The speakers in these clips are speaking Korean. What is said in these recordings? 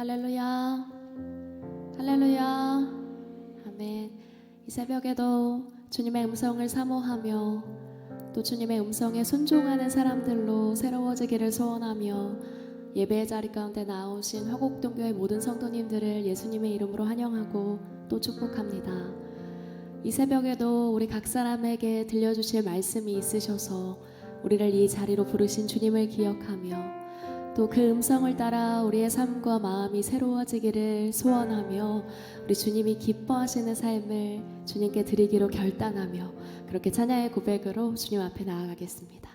할렐루야, 할렐루야, 아멘. 이 새벽에도 주님의 음성을 사모하며 또 주님의 음성에 순종하는 사람들로 새로워지기를 소원하며 예배의 자리 가운데 나오신 화곡동교회 모든 성도님들을 예수님의 이름으로 환영하고 또 축복합니다. 이 새벽에도 우리 각 사람에게 들려주실 말씀이 있으셔서 우리를 이 자리로 부르신 주님을 기억하며 또 그 음성을 따라 우리의 삶과 마음이 새로워지기를 소원하며 우리 주님이 기뻐하시는 삶을 주님께 드리기로 결단하며 그렇게 찬양의 고백으로 주님 앞에 나아가겠습니다.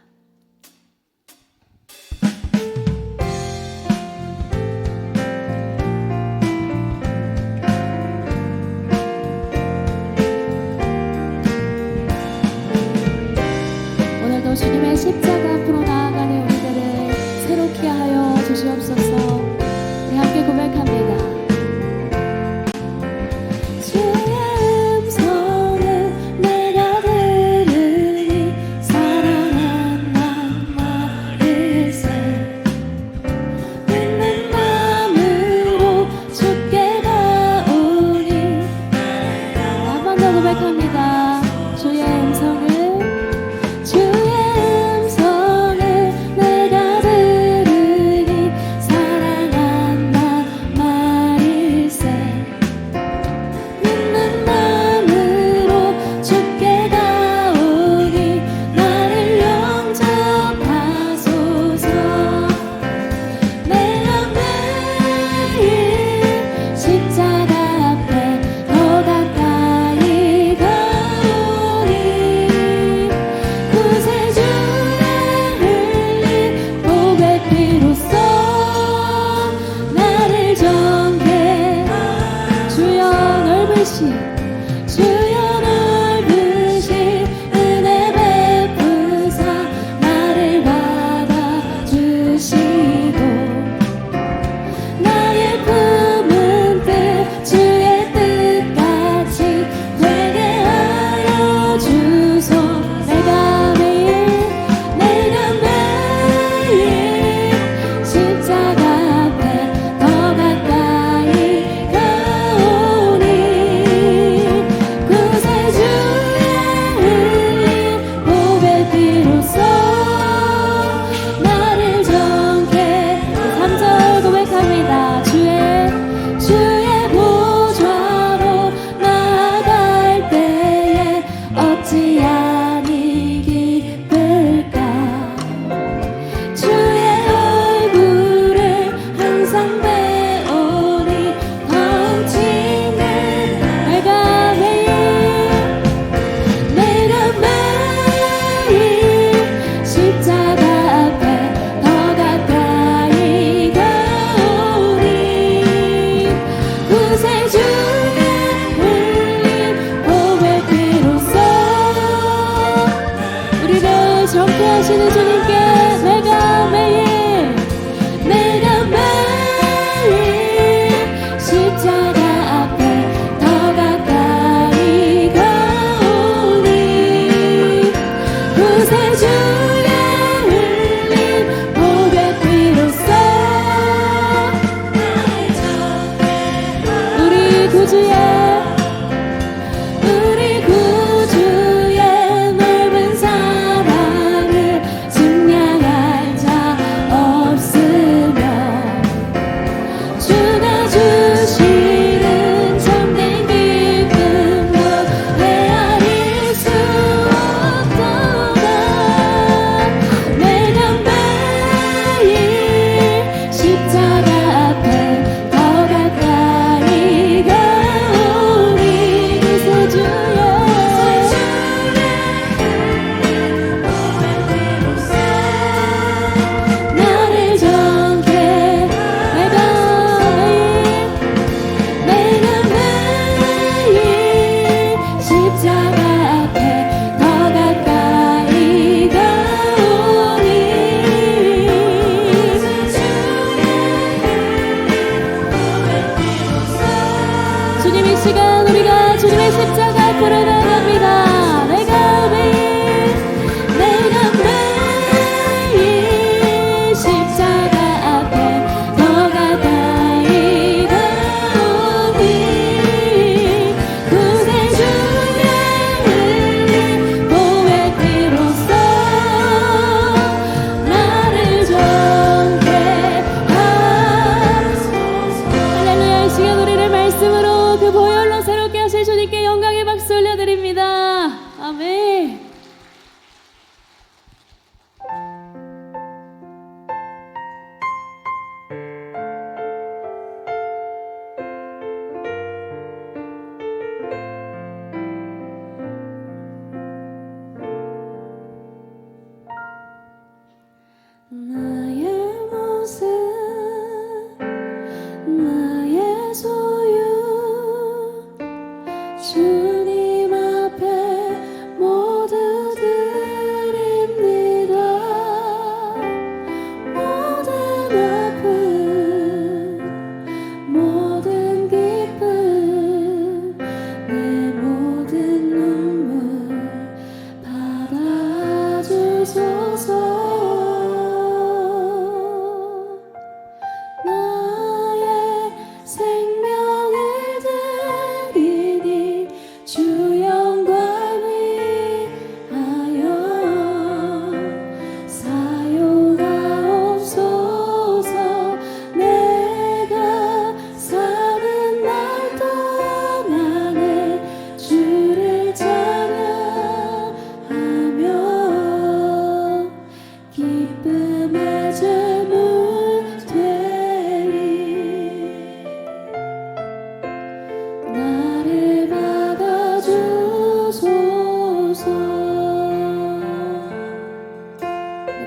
오늘도 주님의 십자가 앞으로 나아가는 우리들을 새롭게 하여 주시옵소서. 우리 함께 고백합니다. 주의 음성을 내가 들으니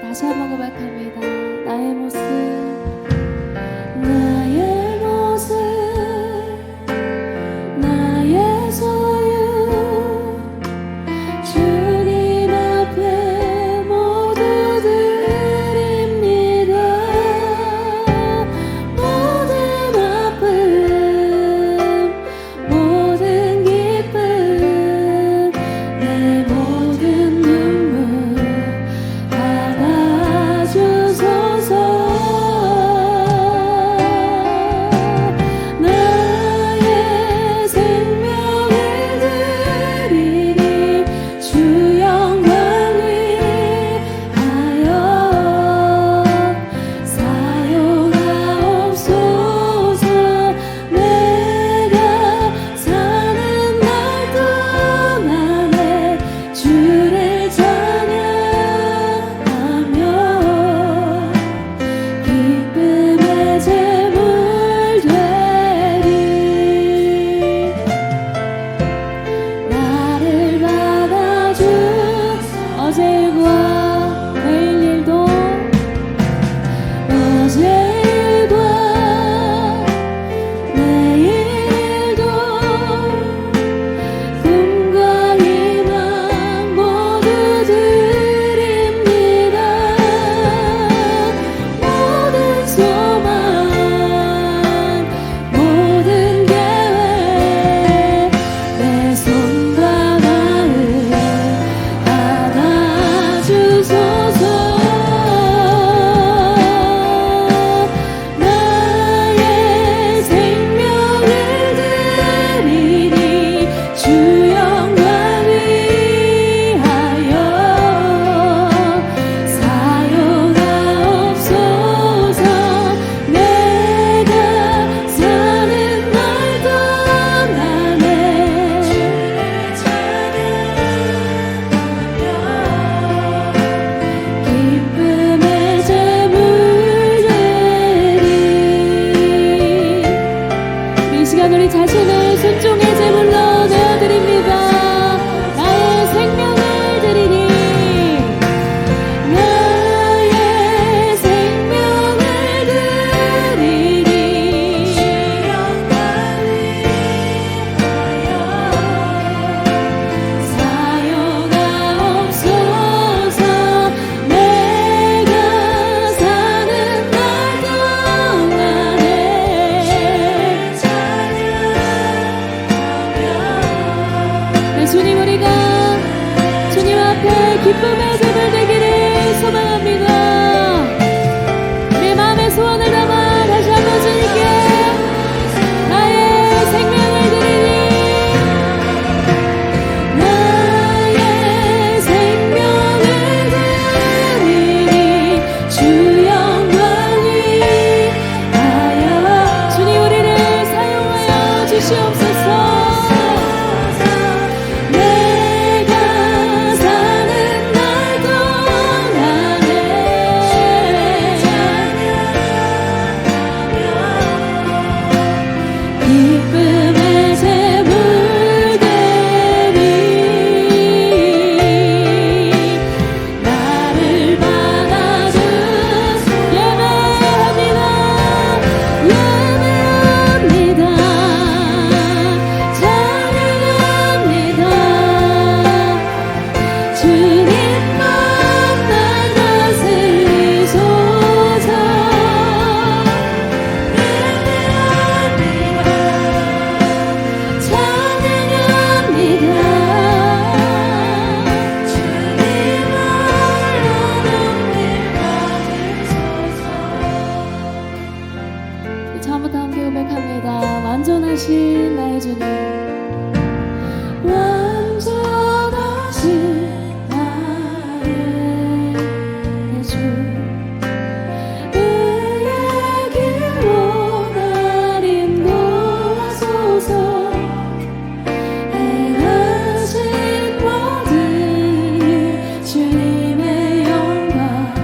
다시 한번 고백합니다. 나의 모습, 나의 모습, 나의 소유, 주님 앞에 모두 드립니다. 모든 아픔, 모든 기쁨, 내 모든 눈물 주소서. 나의 생명을 드리니 주 영광 위하여 사용하옵소서. 내가 사는 날 동안에 주를 찬양하며 기쁨의 제물 되리. 나를 받아주 어제 일과 내일 일도 어제 일과 내일 일도 꿈과 희망 모두 드립니다. 모든 소망 모든 계획 내 손과 마음 받아주소서. 나의 생명을 드리니 주 영광 위하여 사용하옵소서. 내가 사는 날 동안에 주를 찬양하며 기쁨의 제물 되리. 이 시간 우리 자신을 순종의 제물로 내어드립니다. 나의 생명을 드리니 나의 생명을 드리니 주 영광 위하여 사용하옵소서. 내가 사는 날 동안에 네, 주님, 우리가 주님 앞에 기쁨의 제물 되기를 소망합니다. 우리 마음의 소원을 담아 다시 한번 주님께 나의 생명을 드리니 나의 생명을 드리니 주 영광 위하여 주님 우리를 사용하여 주시옵소서. 내가 사는 날 동안에 완전하신 나의 주님, 완전하신 나의 주, 의의 길로 날 인도하소서. 행하신 모든 일 주님의 영광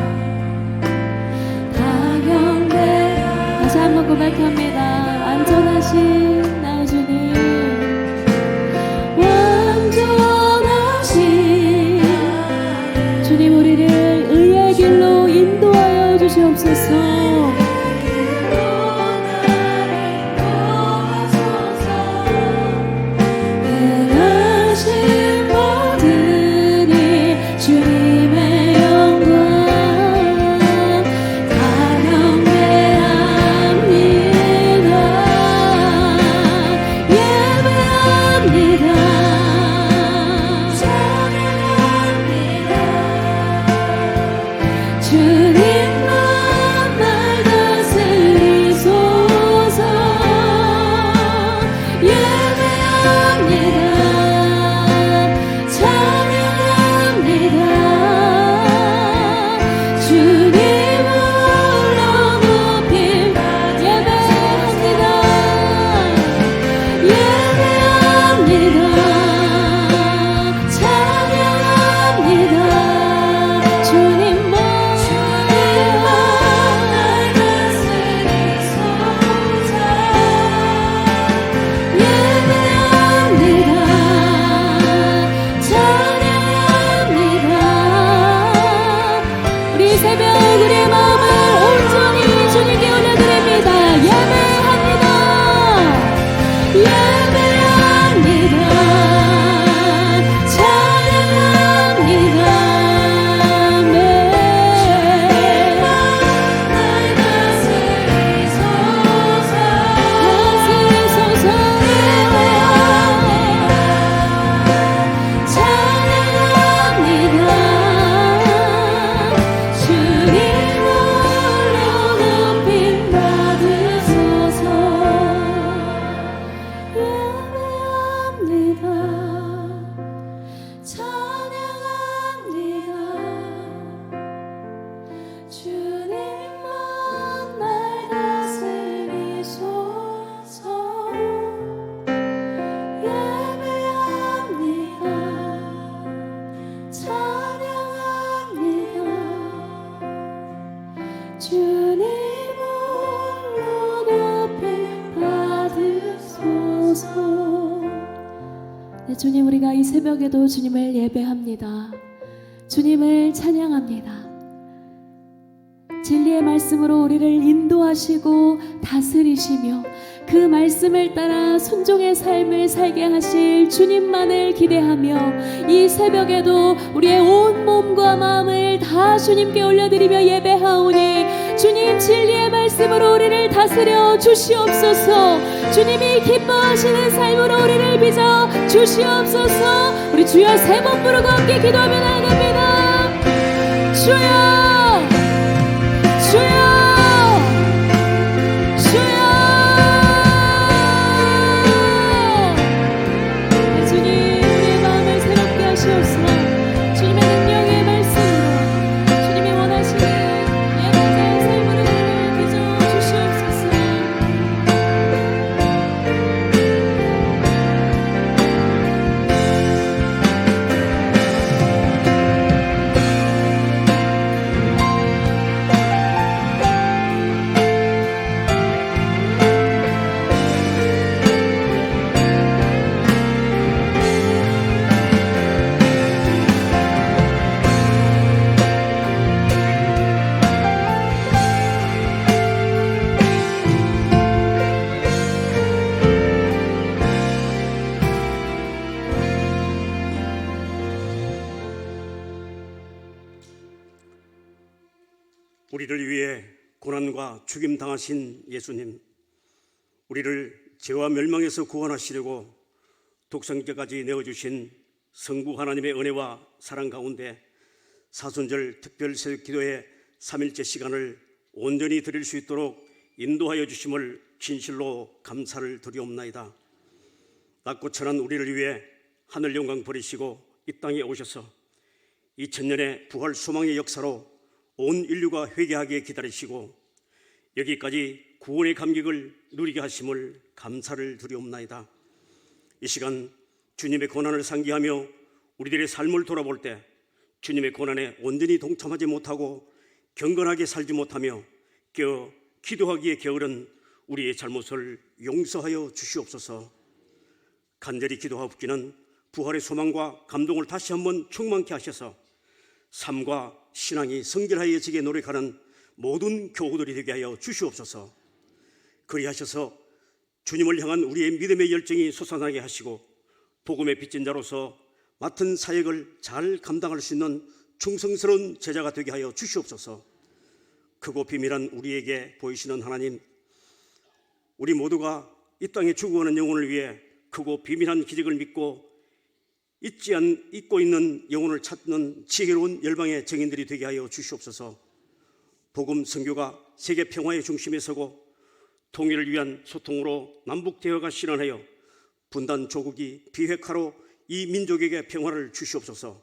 다 경배하라. 다시 한번 고백합니다. 완전하신 나의 주님, 완전하신 주님, 우리를 의의 길로 인도하여 주시옵소서. 행하신 모든 일 주님의 영광 다 경배합니다. 예배합니다. 찬양합니다. 주님만 날 다스리소서. 예배합니다. 찬양합니다. 주님을 높임. 예배합니다. 예배합니다. 찬양합니다. 주님만 날 다스리소서. 예배합니다. 찬양합니다. 우리 새벽 우리의 마음을 온전히 주님께 올려드립니다. 예배합니다. 예배합니다. 찬양합니다. 네. 날 다스리소서. 찬양합니다. 주님으로 높임 받으소서. 예배합니다. 찬양합니다. 주님만 날 다스리소서. 예배합니다. 찬양합니다. 주님으로 높임 받으소서. 네, 주님, 우리가 이 새벽에도 주님을 예배합니다. 주님을 찬양합니다. 진리의 말씀으로 우리를 인도하시고 다스리시며 그 말씀을 따라 순종의 삶을 살게 하실 주님만을 기대하며 이 새벽에도 우리의 온 몸과 마음을 다 주님께 올려드리며 예배하오니 주님, 진리의 말씀으로 우리를 다스려 주시옵소서. 주님이 기뻐하시는 삶으로 우리를 빚어 주시옵소서. 우리 주여 세 번 부르고 함께 기도하며 나아갑니다. 주여, 주여, 주여. 네, 주님, 우리의 마음을 새롭게 하시옵소서. 주님의 능력의 말씀으로 주님이 원하시는 예배자의 삶으로 우리를 빚어 주시옵소서. 우리를 위해 고난과 죽임 당하신 예수님, 우리를 죄와 멸망에서 구원하시려고 독생자까지 내어주신 성부 하나님의 은혜와 사랑 가운데 사순절 특별새벽 기도의 3일째 시간을 온전히 드릴 수 있도록 인도하여 주심을 진실로 감사를 드리옵나이다. 낮고 천한 우리를 위해 하늘 영광 버리시고 이 땅에 오셔서 2000년의 부활 소망의 역사로 온 인류가 회개하게 기다리시고 여기까지 구원의 감격을 누리게 하심을 감사를 드리옵나이다. 이 시간 주님의 고난을 상기하며 우리들의 삶을 돌아볼 때 주님의 고난에 온전히 동참하지 못하고 경건하게 살지 못하며 기도하기에 게으른 우리의 잘못을 용서하여 주시옵소서. 간절히 기도하옵기는 부활의 소망과 감동을 다시 한번 충만케 하셔서 삶과 신앙이 성결하여지게 노력하는 모든 교우들이 되게 하여 주시옵소서. 그리하셔서 주님을 향한 우리의 믿음의 열정이 솟아나게 하시고 복음의 빚진 자로서 맡은 사역을 잘 감당할 수 있는 충성스러운 제자가 되게 하여 주시옵소서. 크고 비밀한 우리에게 보이시는 하나님, 우리 모두가 이 땅에 죽어가는 영혼을 위해 크고 비밀한 기적을 믿고 잊고 있는 영혼을 찾는 지혜로운 열방의 증인들이 되게 하여 주시옵소서. 복음 선교가 세계 평화의 중심에 서고 통일을 위한 소통으로 남북 대화가 실현하여 분단 조국이 비핵화로 이 민족에게 평화를 주시옵소서.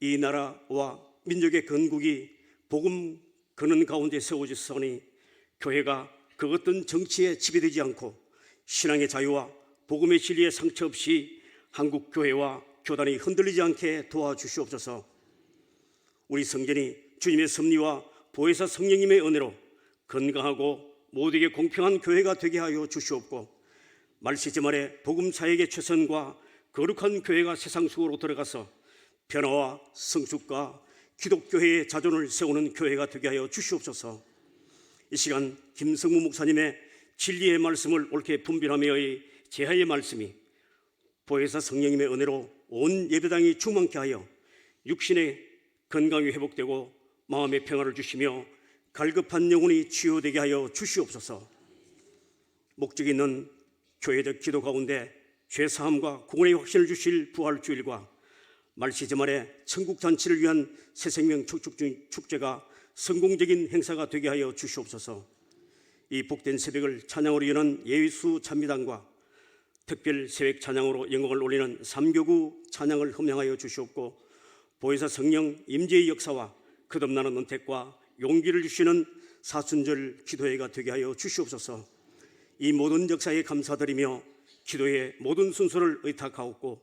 이 나라와 민족의 건국이 복음 근원 가운데 세워졌으니 교회가 그 어떤 정치에 지배되지 않고 신앙의 자유와 복음의 진리에 상처 없이 한국 교회와 교단이 흔들리지 않게 도와주시옵소서. 우리 성전이 주님의 섭리와 보혜사 성령님의 은혜로 건강하고 모두에게 공평한 교회가 되게 하여 주시옵고 말세지 말에 복음 사역의 최선과 거룩한 교회가 세상 속으로 들어가서 변화와 성숙과 기독교회의 자존을 세우는 교회가 되게 하여 주시옵소서. 이 시간 김성무 목사님의 진리의 말씀을 옳게 분별하며의 제하의 말씀이 보혜사 성령님의 은혜로 온 예배당이 충만케 하여 육신의 건강이 회복되고 마음의 평화를 주시며 갈급한 영혼이 치유되게 하여 주시옵소서. 목적 있는 교회적 기도 가운데 죄사함과 구원의 확신을 주실 부활주일과 말시지 말에 천국잔치를 위한 새생명 축제가 성공적인 행사가 되게 하여 주시옵소서. 이 복된 새벽을 찬양으로 여는 예수 찬미단과 특별 새벽 찬양으로 영광을 올리는 삼교구 찬양을 흠양하여 주시옵고 보혜사 성령 임재의 역사와 거듭나는 은택과 용기를 주시는 사순절 기도회가 되게 하여 주시옵소서. 이 모든 역사에 감사드리며 기도의 모든 순서를 의탁하옵고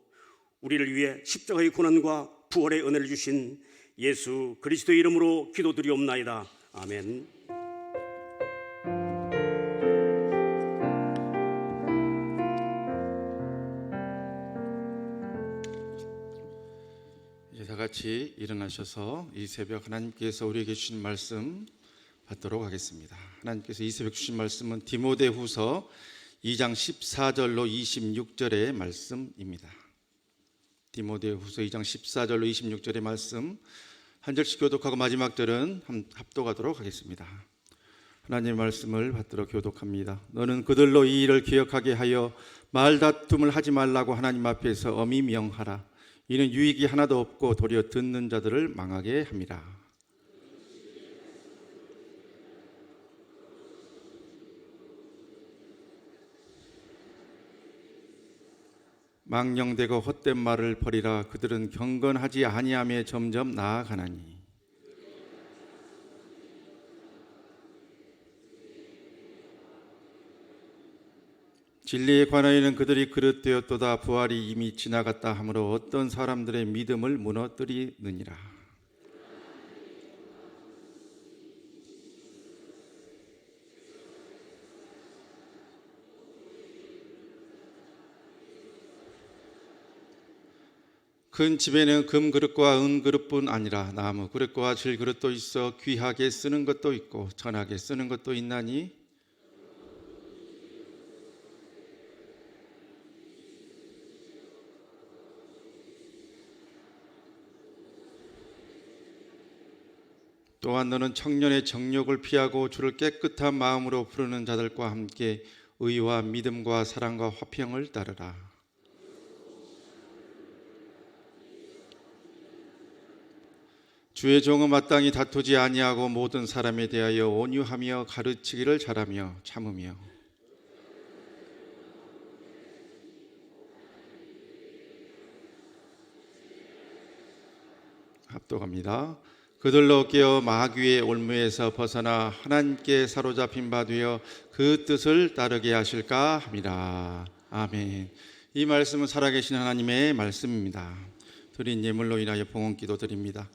우리를 위해 십자가의 고난과 부활의 은혜를 주신 예수 그리스도의 이름으로 기도드리옵나이다. 아멘. 이제 다 같이 일어나셔서 이 새벽 하나님께서 우리에게 주신 말씀 받도록 하겠습니다. 하나님께서 이 새벽 주신 말씀은 디모데후서 2장 14절로 26절의 말씀입니다. 디모데후서 2장 14절로 26절의 말씀 한 절씩 교독하고 마지막 절은 합독하도록 하겠습니다. 하나님의 말씀을 받들어 교독합니다. 너는 그들로 이 일을 기억하게 하여 말다툼을 하지 말라고 하나님 앞에서 엄히 명하라. 이는 유익이 하나도 없고 도리어 듣는 자들을 망하게 함이라. 망령되고 헛된 말을 버리라. 그들은 경건하지 아니함에 점점 나아가나니. 진리에 관하여는 그들이 그릇되었도다. 부활이 이미 지나갔다 하므로 어떤 사람들의 믿음을 무너뜨리느니라. 큰 집에는 금 그릇과 은 그릇뿐 아니라 나무 그릇과 질 그릇도 있어 귀하게 쓰는 것도 있고 천하게 쓰는 것도 있나니 또한 너는 청년의 정욕을 피하고 주를 깨끗한 마음으로 부르는 자들과 함께 의와 믿음과 사랑과 화평을 따르라. 주의 종은 마땅히 다투지 아니하고 모든 사람에 대하여 온유하며 가르치기를 잘하며 참으며 합독합니다. 그들로 깨어 마귀의 올무에서 벗어나 하나님께 사로잡힌 바 되어 그 뜻을 따르게 하실까 함이라. 아멘. 이 말씀은 살아계신 하나님의 말씀입니다. 드린 예물로 인하여 봉헌 기도 드립니다.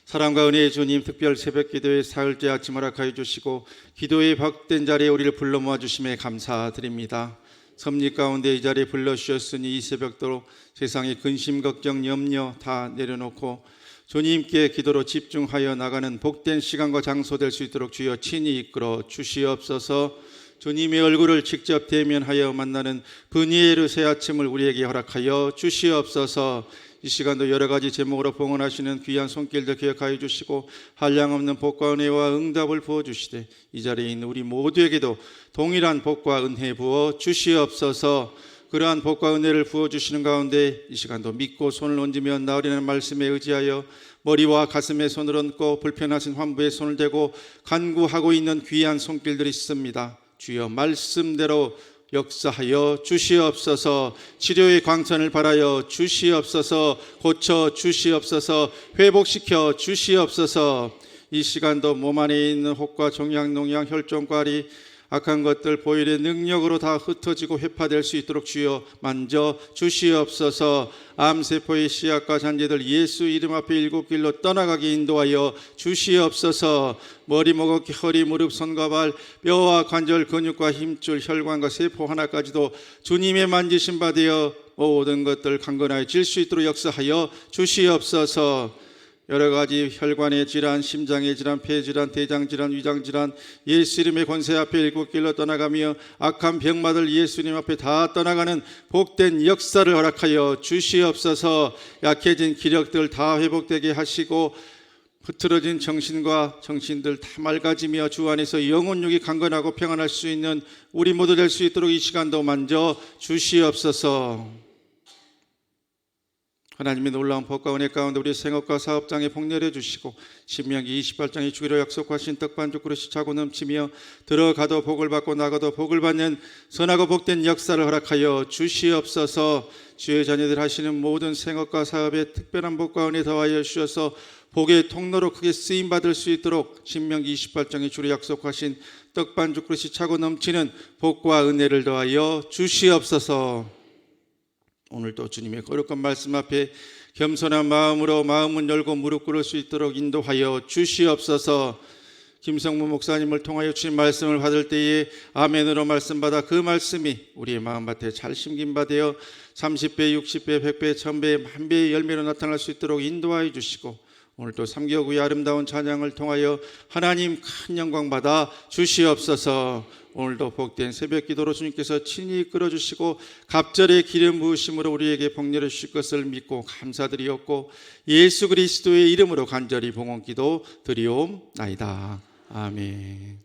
사랑과 은혜의 주님, 특별 새벽 기도의 사흘째 아침 허락하여 주시고 기도의 복된 자리에 우리를 불러 모아 주심에 감사드립니다. 섭리 가운데 이 자리에 불러주셨으니 이 새벽도 세상의 근심, 걱정, 염려 다 내려놓고 주님께 기도로 집중하여 나가는 복된 시간과 장소 될 수 있도록 주여 친히 이끌어 주시옵소서. 주님의 얼굴을 직접 대면하여 만나는 분이에르 새 아침을 우리에게 허락하여 주시옵소서. 이 시간도 여러 가지 제목으로 봉헌하시는 귀한 손길들 기억하여 주시고 한량없는 복과 은혜와 응답을 부어주시되 이 자리에 있는 우리 모두에게도 동일한 복과 은혜 부어 주시옵소서. 그러한 복과 은혜를 부어주시는 가운데 이 시간도 믿고 손을 얹으며 나으리라는 말씀에 의지하여 머리와 가슴에 손을 얹고 불편하신 환부에 손을 대고 간구하고 있는 귀한 손길들이 있습니다. 주여 말씀대로 역사하여 주시옵소서. 치료의 광선을 발하여 주시옵소서. 고쳐 주시옵소서. 회복시켜 주시옵소서. 이 시간도 몸 안에 있는 혹과 종양, 농양, 혈종과리 악한 것들 보혈의 능력으로 다 흩어지고 회파될 수 있도록 주여 만져 주시옵소서. 암세포의 씨앗과 잔재들 예수 이름 앞에 일곱 길로 떠나가게 인도하여 주시옵소서. 머리, 목어깨, 허리, 무릎, 손과 발, 뼈와 관절, 근육과 힘줄, 혈관과 세포 하나까지도 주님의 만지심 받으여 모든 것들 강건하여 질 수 있도록 역사하여 주시옵소서. 여러 가지 혈관의 질환, 심장의 질환, 폐질환, 대장질환, 위장질환 예수 이름의 권세 앞에 일곱 길로 떠나가며 악한 병마들 예수님 앞에 다 떠나가는 복된 역사를 허락하여 주시옵소서. 약해진 기력들 다 회복되게 하시고 흐트러진 정신과 정신들 다 맑아지며 주 안에서 영혼육이 강건하고 평안할 수 있는 우리 모두 될 수 있도록 이 시간도 만져 주시옵소서. 하나님의 놀라운 복과 은혜 가운데 우리 생업과 사업장에 복내려 주시고 신명기 28장에 주기로 약속하신 떡반죽 그릇이 차고 넘치며 들어가도 복을 받고 나가도 복을 받는 선하고 복된 역사를 허락하여 주시옵소서. 주의 자녀들 하시는 모든 생업과 사업에 특별한 복과 은혜 더하여 주셔서 복의 통로로 크게 쓰임받을 수 있도록 신명기 28장에 주로 약속하신 떡반죽 그릇이 차고 넘치는 복과 은혜를 더하여 주시옵소서. 오늘도 주님의 거룩한 말씀 앞에 겸손한 마음으로 마음은 열고 무릎 꿇을 수 있도록 인도하여 주시옵소서. 김성무 목사님을 통하여 주신 말씀을 받을 때에 아멘으로 말씀받아 그 말씀이 우리의 마음밭에 잘 심긴 바 되어 30배, 60배, 100배, 1000배, 만배의 열매로 나타날 수 있도록 인도하여 주시고 오늘도 3개월 후의 아름다운 찬양을 통하여 하나님 큰 영광 받아 주시옵소서. 오늘도 복된 새벽 기도로 주님께서 친히 이끌어 주시고 갑절의 기름 부으심으로 우리에게 복내려 주실 것을 믿고 감사드리옵고 예수 그리스도의 이름으로 간절히 봉헌 기도 드리옵나이다. 아멘.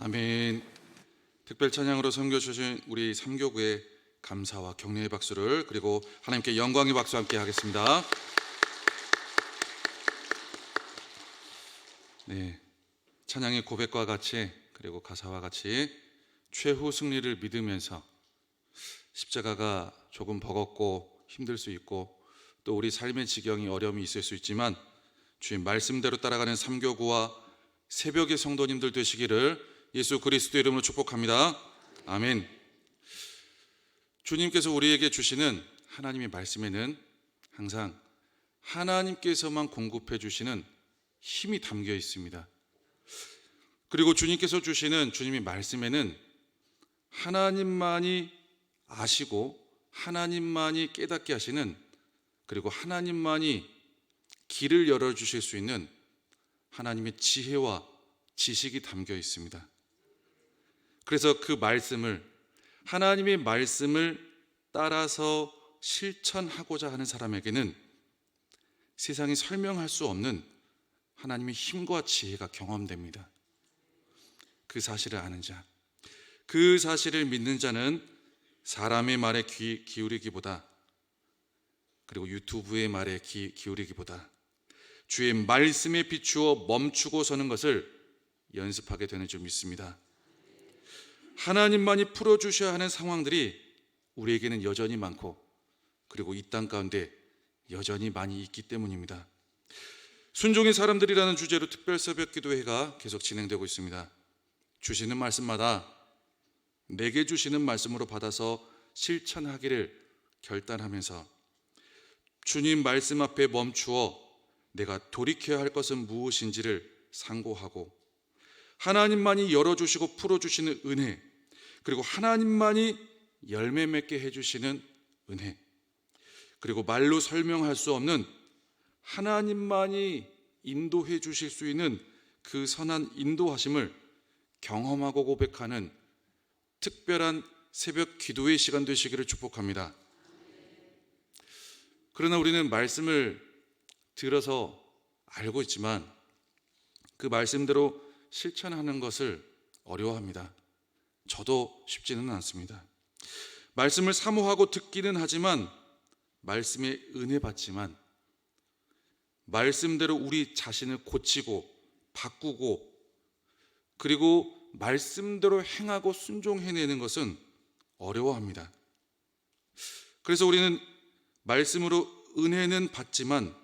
아멘. 특별 찬양으로 섬겨 주신 우리 삼교구의 감사와 격려의 박수를, 그리고 하나님께 영광의 박수 함께 하겠습니다. 네, 찬양의 고백과 같이, 그리고 가사와 같이 최후 승리를 믿으면서 십자가가 조금 버겁고 힘들 수 있고 또 우리 삶의 지경이 어려움이 있을 수 있지만 주님 말씀대로 따라가는 삼교구와 새벽의 성도님들 되시기를 예수 그리스도 이름으로 축복합니다. 아멘. 주님께서 우리에게 주시는 하나님의 말씀에는 항상 하나님께서만 공급해 주시는 힘이 담겨 있습니다. 그리고 주님께서 주시는 주님의 말씀에는 하나님만이 아시고 하나님만이 깨닫게 하시는, 그리고 하나님만이 길을 열어주실 수 있는 하나님의 지혜와 지식이 담겨 있습니다. 그래서 그 말씀을, 하나님의 말씀을 따라서 실천하고자 하는 사람에게는 세상이 설명할 수 없는 하나님의 힘과 지혜가 경험됩니다. 그 사실을 아는 자, 그 사실을 믿는 자는 사람의 말에 귀 기울이기보다, 그리고 유튜브의 말에 귀 기울이기보다 주의 말씀에 비추어 멈추고 서는 것을 연습하게 되는 줄 믿습니다. 하나님만이 풀어주셔야 하는 상황들이 우리에게는 여전히 많고, 그리고 이 땅 가운데 여전히 많이 있기 때문입니다. 순종의 사람들이라는 주제로 특별 새벽 기도회가 계속 진행되고 있습니다. 주시는 말씀마다 내게 주시는 말씀으로 받아서 실천하기를 결단하면서 주님 말씀 앞에 멈추어 내가 돌이켜야 할 것은 무엇인지를 상고하고, 하나님만이 열어주시고 풀어주시는 은혜, 그리고 하나님만이 열매 맺게 해주시는 은혜, 그리고 말로 설명할 수 없는 하나님만이 인도해 주실 수 있는 그 선한 인도하심을 경험하고 고백하는 특별한 새벽 기도의 시간 되시기를 축복합니다. 그러나 우리는 말씀을 들어서 알고 있지만 그 말씀대로 실천하는 것을 어려워합니다. 저도 쉽지는 않습니다. 말씀을 사모하고 듣기는 하지만, 말씀에 은혜 받지만, 말씀대로 우리 자신을 고치고 바꾸고, 그리고 말씀대로 행하고 순종해내는 것은 어려워합니다. 그래서 우리는 말씀으로 은혜는 받지만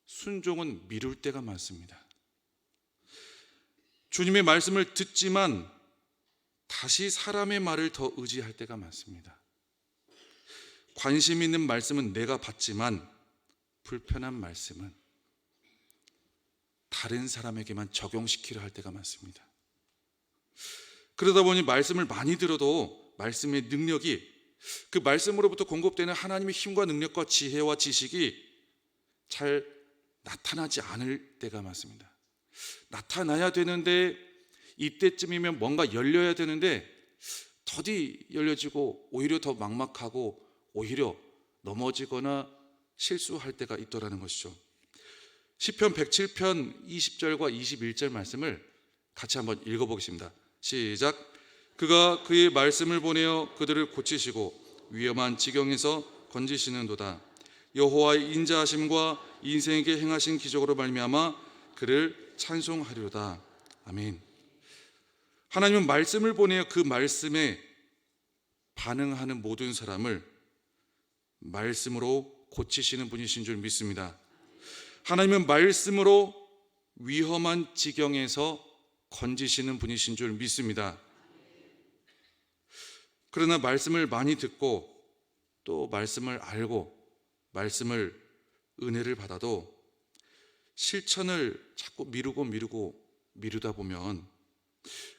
순종은 미룰 때가 많습니다. 주님의 말씀을 듣지만 다시 사람의 말을 더 의지할 때가 많습니다. 관심 있는 말씀은 내가 받지만 불편한 말씀은 다른 사람에게만 적용시키려 할 때가 많습니다. 그러다 보니 말씀을 많이 들어도 말씀의 능력이, 그 말씀으로부터 공급되는 하나님의 힘과 능력과 지혜와 지식이 잘 나타나지 않을 때가 많습니다. 나타나야 되는데, 이때쯤이면 뭔가 열려야 되는데 더디 열려지고 오히려 더 막막하고 오히려 넘어지거나 실수할 때가 있더라는 것이죠. 시편 107편 20절과 21절 말씀을 같이 한번 읽어보겠습니다. 시작. 그가 그의 말씀을 보내어 그들을 고치시고 위험한 지경에서 건지시는도다. 여호와의 인자하심과 인생에게 행하신 기적으로 말미암아 그를 찬송하리로다. 아멘. 하나님은 말씀을 보내어 그 말씀에 반응하는 모든 사람을 말씀으로 고치시는 분이신 줄 믿습니다. 하나님은 말씀으로 위험한 지경에서 건지시는 분이신 줄 믿습니다. 그러나 말씀을 많이 듣고 또 말씀을 알고 말씀을 은혜를 받아도 실천을 자꾸 미루다 보면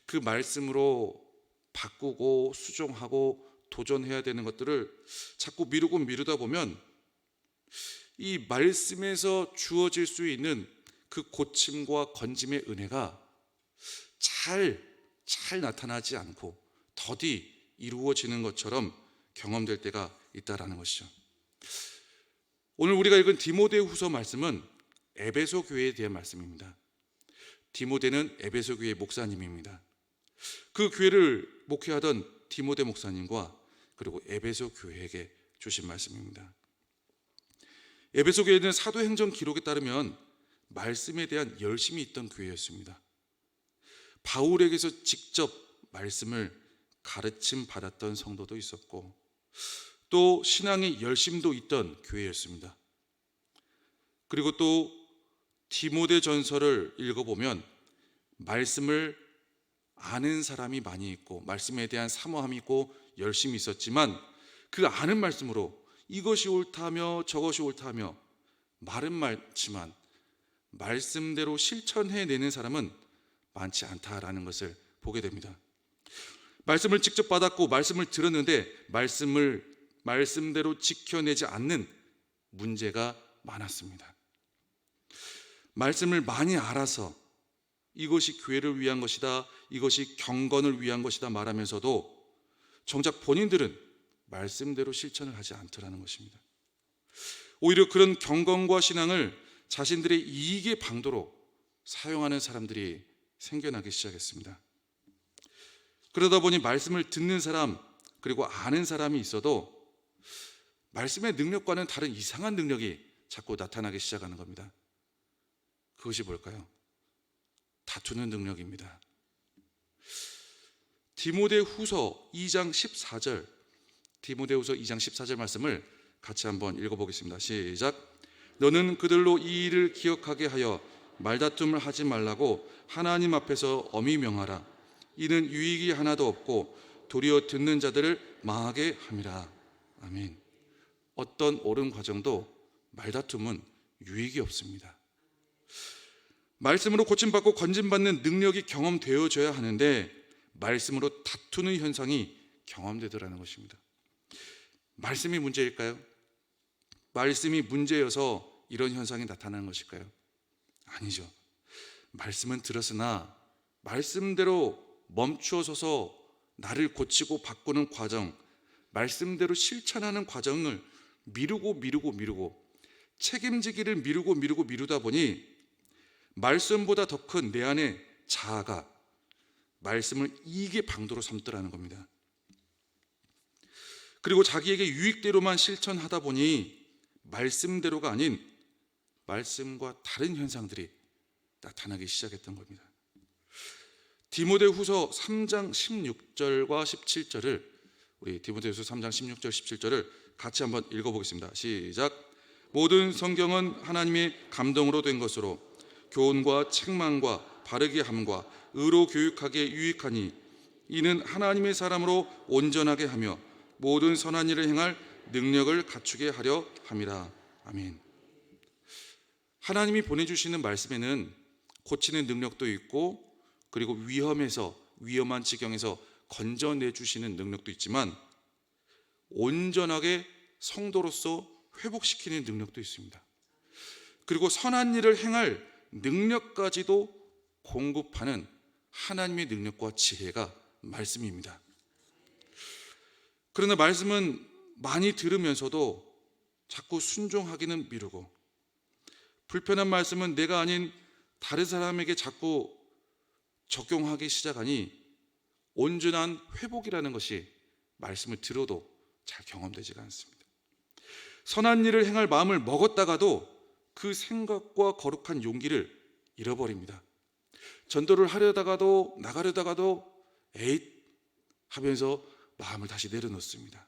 그 말씀으로 바꾸고 수정하고 도전해야 되는 것들을 자꾸 미루다 보면 이 말씀에서 주어질 수 있는 그 고침과 건짐의 은혜가 잘 나타나지 않고 더디 이루어지는 것처럼 경험될 때가 있다라는 것이죠. 오늘 우리가 읽은 디모데후서 말씀은 에베소 교회에 대한 말씀입니다. 디모데는 에베소 교회의 목사님입니다. 그 교회를 목회하던 디모데 목사님과 그리고 에베소 교회에게 주신 말씀입니다. 에베소 교회는 사도행전 기록에 따르면 말씀에 대한 열심이 있던 교회였습니다. 바울에게서 직접 말씀을 가르침 받았던 성도도 있었고 또 신앙의 열심도 있던 교회였습니다. 그리고 또 디모데 전서를 읽어보면 말씀을 아는 사람이 많이 있고 말씀에 대한 사모함이 있고 열심이 있었지만 그 아는 말씀으로 이것이 옳다며 저것이 옳다며 말은 많지만 말씀대로 실천해내는 사람은 많지 않다라는 것을 보게 됩니다. 말씀을 직접 받았고 말씀을 들었는데 말씀대로 지켜내지 않는 문제가 많았습니다. 말씀을 많이 알아서 이것이 교회를 위한 것이다, 이것이 경건을 위한 것이다 말하면서도 정작 본인들은 말씀대로 실천을 하지 않더라는 것입니다. 오히려 그런 경건과 신앙을 자신들의 이익의 방도로 사용하는 사람들이 생겨나기 시작했습니다. 그러다 보니 말씀을 듣는 사람 그리고 아는 사람이 있어도 말씀의 능력과는 다른 이상한 능력이 자꾸 나타나기 시작하는 겁니다. 그것이 뭘까요? 다투는 능력입니다. 디모데후서 2장 14절 디모데후서 2장 14절 말씀을 같이 한번 읽어보겠습니다. 시작. 너는 그들로 이 일을 기억하게 하여 말다툼을 하지 말라고 하나님 앞에서 엄히 명하라. 이는 유익이 하나도 없고 도리어 듣는 자들을 망하게 함이라. 아멘. 어떤 옳은 과정도 말다툼은 유익이 없습니다. 말씀으로 고침받고 건짐받는 능력이 경험되어져야 하는데 말씀으로 다투는 현상이 경험되더라는 것입니다. 말씀이 문제일까요? 말씀이 문제여서 이런 현상이 나타나는 것일까요? 아니죠. 말씀은 들었으나 말씀대로 멈추어 서서 나를 고치고 바꾸는 과정, 말씀대로 실천하는 과정을 미루고 책임지기를 미루다 보니 말씀보다 더 큰 내 안의 자아가 말씀을 이익의 방도로 삼더라는 겁니다. 그리고 자기에게 유익대로만 실천하다 보니 말씀대로가 아닌 말씀과 다른 현상들이 나타나기 시작했던 겁니다. 디모데후서 3장 16절과 17절을 우리 디모데후서 3장 16절 17절을 같이 한번 읽어보겠습니다. 시작. 모든 성경은 하나님의 감동으로 된 것으로 교훈과 책망과 바르게 함과 의로 교육하기에 유익하니 이는 하나님의 사람으로 온전하게 하며 모든 선한 일을 행할 능력을 갖추게 하려 함이라. 아멘. 하나님이 보내주시는 말씀에는 고치는 능력도 있고 그리고 위험한 지경에서 건져내주시는 능력도 있지만 온전하게 성도로서 회복시키는 능력도 있습니다. 그리고 선한 일을 행할 능력까지도 공급하는 하나님의 능력과 지혜가 말씀입니다. 그러나 말씀은 많이 들으면서도 자꾸 순종하기는 미루고 불편한 말씀은 내가 아닌 다른 사람에게 자꾸 적용하기 시작하니 온전한 회복이라는 것이 말씀을 들어도 잘 경험되지가 않습니다. 선한 일을 행할 마음을 먹었다가도 그 생각과 거룩한 용기를 잃어버립니다. 전도를 하려다가도 나가려다가도 에잇 하면서 마음을 다시 내려놓습니다.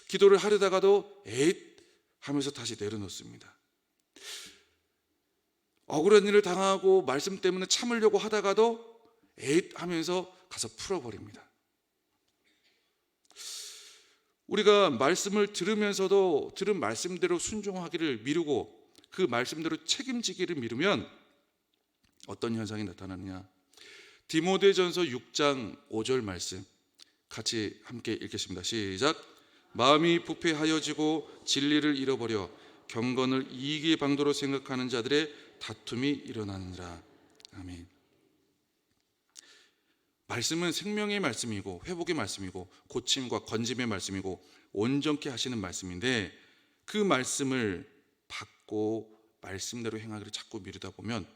기도를 하려다가도 에잇 하면서 다시 내려놓습니다. 억울한 일을 당하고 말씀 때문에 참으려고 하다가도 에잇 하면서 가서 풀어버립니다. 우리가 말씀을 들으면서도 들은 말씀대로 순종하기를 미루고 그 말씀대로 책임지기를 미루면 어떤 현상이 나타나느냐? 디모데전서 6장 5절 말씀 같이 함께 읽겠습니다. 시작. 마음이 부패하여지고 진리를 잃어버려 경건을 이익의 방도로 생각하는 자들의 다툼이 일어나느니라. 아멘. 말씀은 생명의 말씀이고 회복의 말씀이고 고침과 건짐의 말씀이고 온전케 하시는 말씀인데 그 말씀을 받고 말씀대로 행하기를 자꾸 미루다 보면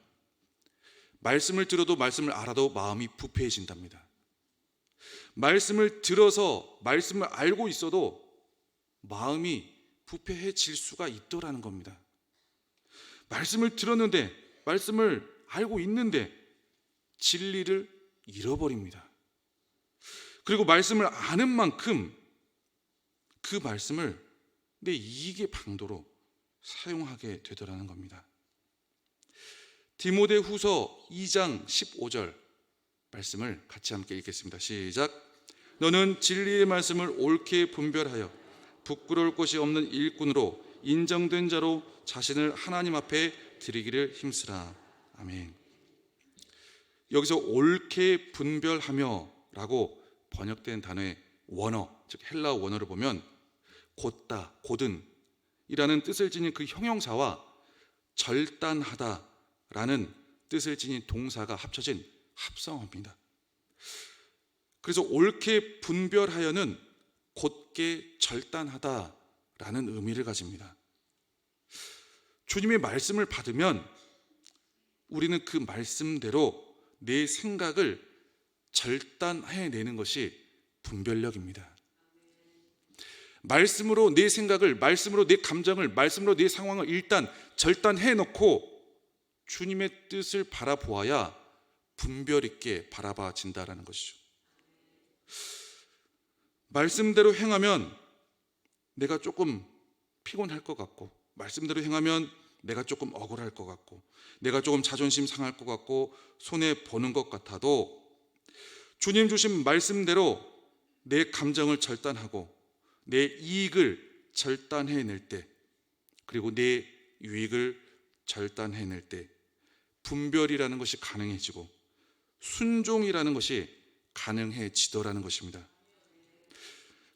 말씀을 들어도 말씀을 알아도 마음이 부패해진답니다. 말씀을 들어서 말씀을 알고 있어도 마음이 부패해질 수가 있더라는 겁니다. 말씀을 들었는데, 말씀을 알고 있는데 진리를 잃어버립니다. 그리고 말씀을 아는 만큼 그 말씀을 내 이익의 방도로 사용하게 되더라는 겁니다. 디모데후서 2장 15절 말씀을 같이 함께 읽겠습니다. 시작. 너는 진리의 말씀을 옳게 분별하여 부끄러울 것이 없는 일꾼으로 인정된 자로 자신을 하나님 앞에 드리기를 힘쓰라. 아멘. 여기서 옳게 분별하며 라고 번역된 단어의 원어, 즉 헬라어 원어를 보면 곧다, 곧은 이라는 뜻을 지닌 그 형용사와 절단하다 라는 뜻을 지닌 동사가 합쳐진 합성어입니다. 그래서 옳게 분별하여는 곧게 절단하다 라는 의미를 가집니다. 주님의 말씀을 받으면 우리는 그 말씀대로 내 생각을 절단해내는 것이 분별력입니다. 말씀으로 내 생각을, 말씀으로 내 감정을, 말씀으로 내 상황을 일단 절단해놓고 주님의 뜻을 바라보아야 분별 있게 바라봐진다라는 것이죠. 말씀대로 행하면 내가 조금 피곤할 것 같고, 말씀대로 행하면 내가 조금 억울할 것 같고, 내가 조금 자존심 상할 것 같고, 손해보는 것 같아도 주님 주신 말씀대로 내 감정을 절단하고 내 이익을 절단해낼 때, 그리고 내 유익을 절단해낼 때 분별이라는 것이 가능해지고 순종이라는 것이 가능해지더라는 것입니다.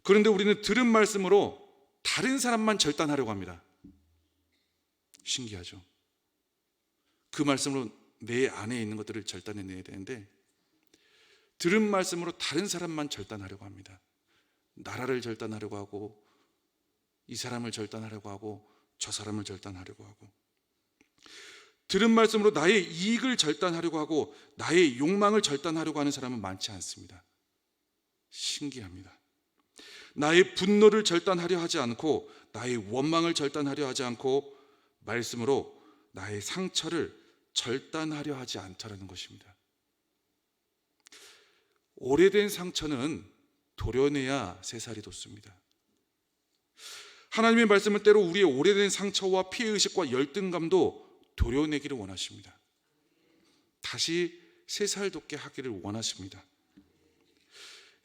그런데 우리는 들은 말씀으로 다른 사람만 절단하려고 합니다. 신기하죠? 그 말씀으로 내 안에 있는 것들을 절단해내야 되는데 들은 말씀으로 다른 사람만 절단하려고 합니다. 나라를 절단하려고 하고, 이 사람을 절단하려고 하고, 저 사람을 절단하려고 하고, 들은 말씀으로 나의 이익을 절단하려고 하고 나의 욕망을 절단하려고 하는 사람은 많지 않습니다. 신기합니다. 나의 분노를 절단하려 하지 않고, 나의 원망을 절단하려 하지 않고, 말씀으로 나의 상처를 절단하려 하지 않다라는 것입니다. 오래된 상처는 도려내야 새살이 돋습니다. 하나님의 말씀은 때로 우리의 오래된 상처와 피해의식과 열등감도 도려내기를 원하십니다. 다시 새살 돋게 하기를 원하십니다.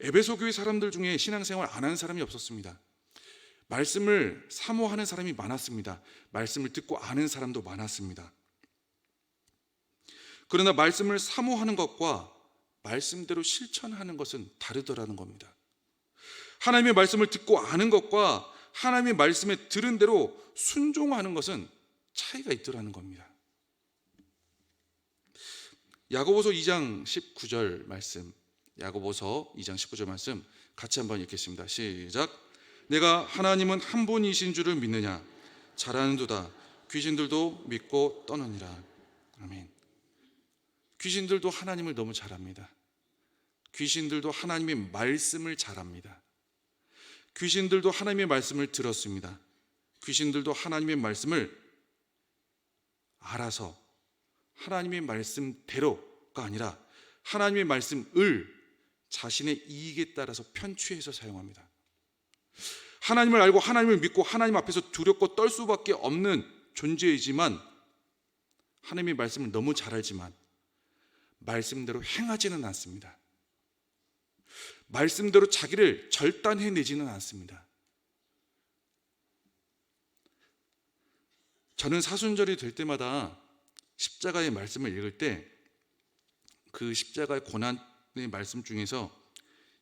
에베소 교회 사람들 중에 신앙생활 안 하는 사람이 없었습니다. 말씀을 사모하는 사람이 많았습니다. 말씀을 듣고 아는 사람도 많았습니다. 그러나 말씀을 사모하는 것과 말씀대로 실천하는 것은 다르더라는 겁니다. 하나님의 말씀을 듣고 아는 것과 하나님의 말씀에 들은 대로 순종하는 것은 차이가 있더라는 겁니다. 야고보서 2장 19절 말씀, 야고보서 2장 19절 말씀 같이 한번 읽겠습니다. 시작. 내가 하나님은 한 분이신 줄을 믿느냐? 잘하는도다. 귀신들도 믿고 떠느니라. 아멘. 귀신들도 하나님을 너무 잘 압니다. 귀신들도 하나님의 말씀을 잘 압니다. 귀신들도 하나님의 말씀을 들었습니다. 귀신들도 하나님의 말씀을 알아서 하나님의 말씀대로가 아니라 하나님의 말씀을 자신의 이익에 따라서 편취해서 사용합니다. 하나님을 알고 하나님을 믿고 하나님 앞에서 두렵고 떨 수밖에 없는 존재이지만, 하나님의 말씀을 너무 잘 알지만 말씀대로 행하지는 않습니다. 말씀대로 자기를 절단해내지는 않습니다. 저는 사순절이 될 때마다 십자가의 말씀을 읽을 때 그 십자가의 고난의 말씀 중에서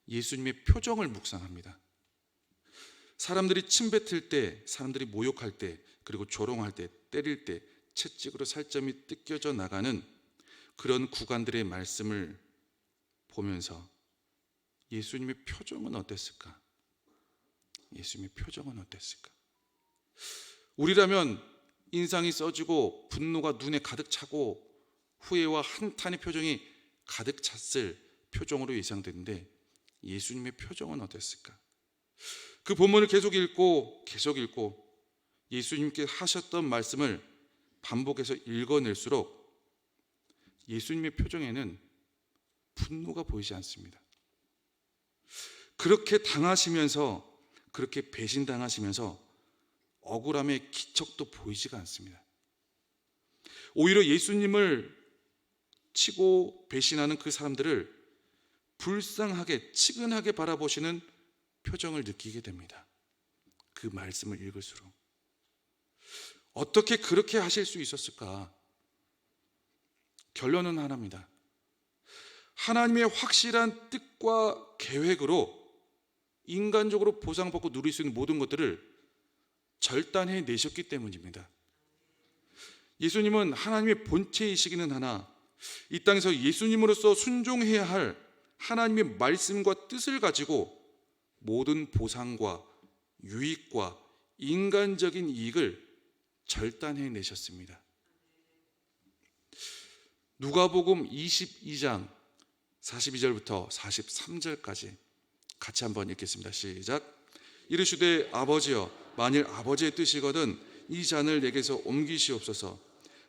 예수님의 표정을 묵상합니다. 사람들이 침뱉을 때, 사람들이 모욕할 때, 그리고 조롱할 때, 때릴 때 채찍으로 살점이 뜯겨져 나가는 그런 구간들의 말씀을 보면서 예수님의 표정은 어땠을까? 예수님의 표정은 어땠을까? 우리라면 인상이 써지고 분노가 눈에 가득 차고 후회와 한탄의 표정이 가득 찼을 표정으로 예상되는데, 예수님의 표정은 어땠을까? 그 본문을 계속 읽고 예수님께 하셨던 말씀을 반복해서 읽어낼수록 예수님의 표정에는 분노가 보이지 않습니다. 그렇게 당하시면서, 그렇게 배신당하시면서 억울함의 기척도 보이지가 않습니다. 오히려 예수님을 치고 배신하는 그 사람들을 불쌍하게, 치근하게 바라보시는 표정을 느끼게 됩니다. 그 말씀을 읽을수록. 어떻게 그렇게 하실 수 있었을까? 결론은 하나입니다. 하나님의 확실한 뜻과 계획으로 인간적으로 보상받고 누릴 수 있는 모든 것들을 절단해 내셨기 때문입니다. 예수님은 하나님의 본체이시기는 하나 이 땅에서 예수님으로서 순종해야 할 하나님의 말씀과 뜻을 가지고 모든 보상과 유익과 인간적인 이익을 절단해 내셨습니다. 누가복음 22장 42절부터 43절까지 같이 한번 읽겠습니다. 시작. 이르시되 아버지여, 만일 아버지의 뜻이거든 이 잔을 내게서 옮기시옵소서.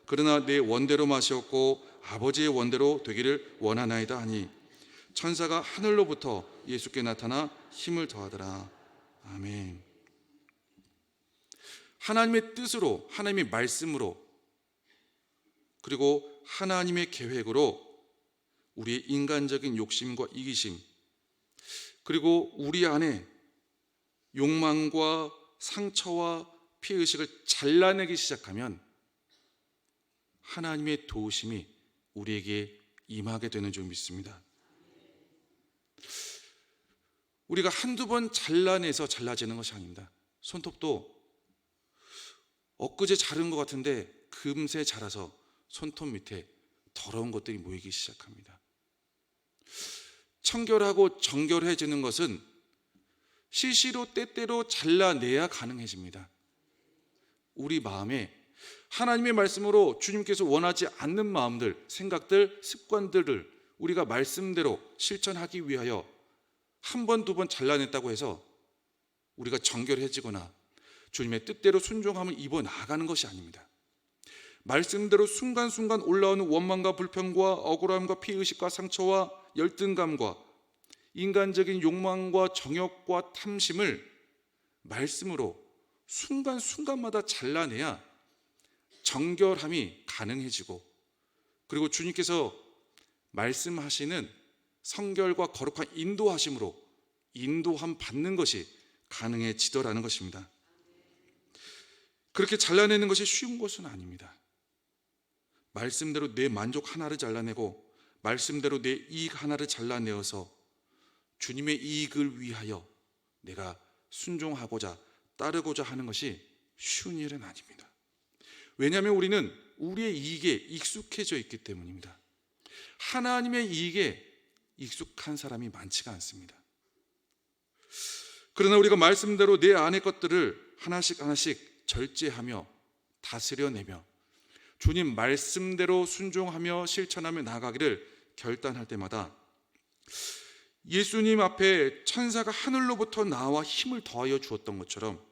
그러나 내 원대로 마시옵고 아버지의 원대로 되기를 원하나이다 하니 천사가 하늘로부터 예수께 나타나 힘을 더하더라. 아멘. 하나님의 뜻으로, 하나님의 말씀으로, 그리고 하나님의 계획으로 우리의 인간적인 욕심과 이기심, 그리고 우리 안에 욕망과 상처와 피해의식을 잘라내기 시작하면 하나님의 도우심이 우리에게 임하게 되는 줄 믿습니다. 우리가 한두 번 잘라내서 잘라지는 것이 아닙니다. 손톱도 엊그제 자른 것 같은데 금세 자라서 손톱 밑에 더러운 것들이 모이기 시작합니다. 청결하고 정결해지는 것은 시시로 때때로 잘라내야 가능해집니다. 우리 마음에 하나님의 말씀으로 주님께서 원하지 않는 마음들, 생각들, 습관들을 우리가 말씀대로 실천하기 위하여 한 번, 두 번 잘라냈다고 해서 우리가 정결해지거나 주님의 뜻대로 순종함을 입어 나가는 것이 아닙니다. 말씀대로 순간순간 올라오는 원망과 불평과 억울함과 피의식과 상처와 열등감과 인간적인 욕망과 정욕과 탐심을 말씀으로 순간순간마다 잘라내야 정결함이 가능해지고, 그리고 주님께서 말씀하시는 성결과 거룩한 인도하심으로 인도함 받는 것이 가능해지더라는 것입니다. 그렇게 잘라내는 것이 쉬운 것은 아닙니다. 말씀대로 내 만족 하나를 잘라내고 말씀대로 내 이익 하나를 잘라내어서 주님의 이익을 위하여 내가 순종하고자 따르고자 하는 것이 쉬운 일은 아닙니다. 왜냐하면 우리는 우리의 이익에 익숙해져 있기 때문입니다. 하나님의 이익에 익숙한 사람이 많지가 않습니다. 그러나 우리가 말씀대로 내 안의 것들을 하나씩 하나씩 절제하며 다스려내며 주님 말씀대로 순종하며 실천하며 나아가기를 결단할 때마다 예수님 앞에 천사가 하늘로부터 나와 힘을 더하여 주었던 것처럼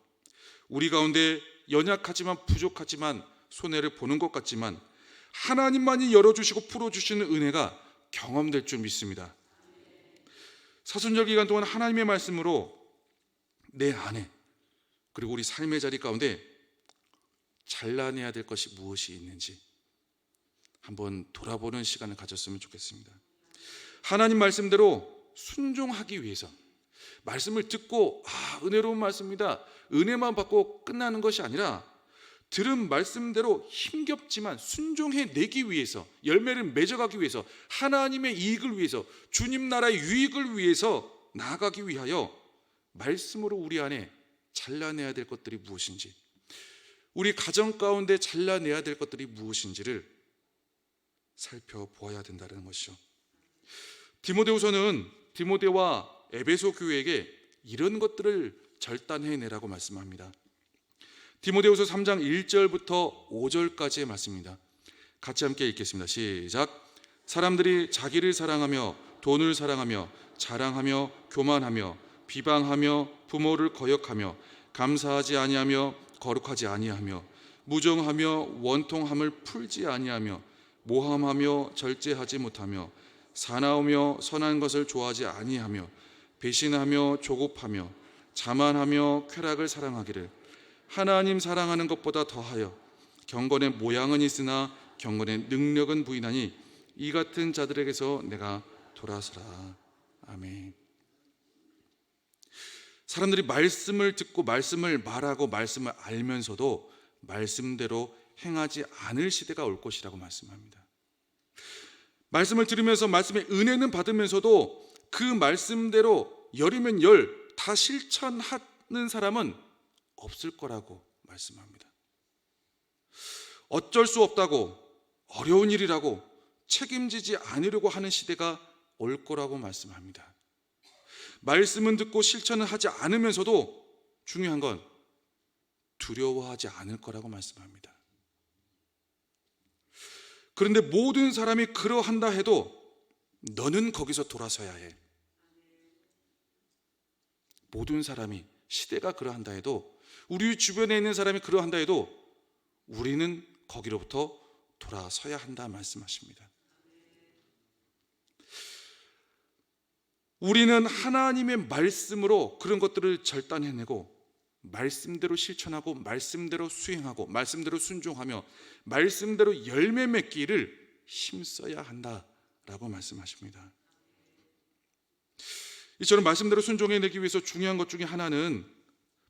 우리 가운데 연약하지만 부족하지만 손해를 보는 것 같지만 하나님만이 열어주시고 풀어주시는 은혜가 경험될 줄 믿습니다. 사순절 기간 동안 하나님의 말씀으로 내 안에 그리고 우리 삶의 자리 가운데 잘라내야 될 것이 무엇이 있는지 한번 돌아보는 시간을 가졌으면 좋겠습니다. 하나님 말씀대로 순종하기 위해서 말씀을 듣고 은혜로운 말씀입니다, 은혜만 받고 끝나는 것이 아니라 들은 말씀대로 힘겹지만 순종해내기 위해서, 열매를 맺어가기 위해서, 하나님의 이익을 위해서, 주님 나라의 유익을 위해서 나아가기 위하여 말씀으로 우리 안에 잘라내야 될 것들이 무엇인지, 우리 가정 가운데 잘라내야 될 것들이 무엇인지를 살펴보아야 된다는 것이죠. 디모데후서는 디모데와 에베소 교회에게 이런 것들을 절단해내라고 말씀합니다. 디모데후서 3장 1절부터 5절까지의 말씀입니다. 같이 함께 읽겠습니다. 시작. 사람들이 자기를 사랑하며 돈을 사랑하며 자랑하며 교만하며 비방하며 부모를 거역하며 감사하지 아니하며 거룩하지 아니하며 무정하며 원통함을 풀지 아니하며 모함하며 절제하지 못하며 사나우며 선한 것을 좋아하지 아니하며 배신하며 조급하며 자만하며 쾌락을 사랑하기를. 하나님 사랑하는 것보다 더하여 경건의 모양은 있으나 경건의 능력은 부인하니 이 같은 자들에게서 내가 돌아서라. 아멘. 사람들이 말씀을 듣고 말씀을 말하고 말씀을 알면서도 말씀대로 행하지 않을 시대가 올 것이라고 말씀합니다. 말씀을 들으면서 말씀의 은혜는 받으면서도 그 말씀대로 열이면 열 다 실천하는 사람은 없을 거라고 말씀합니다. 어쩔 수 없다고, 어려운 일이라고 책임지지 않으려고 하는 시대가 올 거라고 말씀합니다. 말씀은 듣고 실천을 하지 않으면서도 중요한 건 두려워하지 않을 거라고 말씀합니다. 그런데 모든 사람이 그러한다 해도 너는 거기서 돌아서야 해. 모든 사람이, 시대가 그러한다 해도, 우리 주변에 있는 사람이 그러한다 해도 우리는 거기로부터 돌아서야 한다 말씀하십니다. 우리는 하나님의 말씀으로 그런 것들을 절단해내고 말씀대로 실천하고 말씀대로 수행하고 말씀대로 순종하며 말씀대로 열매 맺기를 힘써야 한다라고 말씀하십니다. 이처럼 말씀대로 순종해내기 위해서 중요한 것 중에 하나는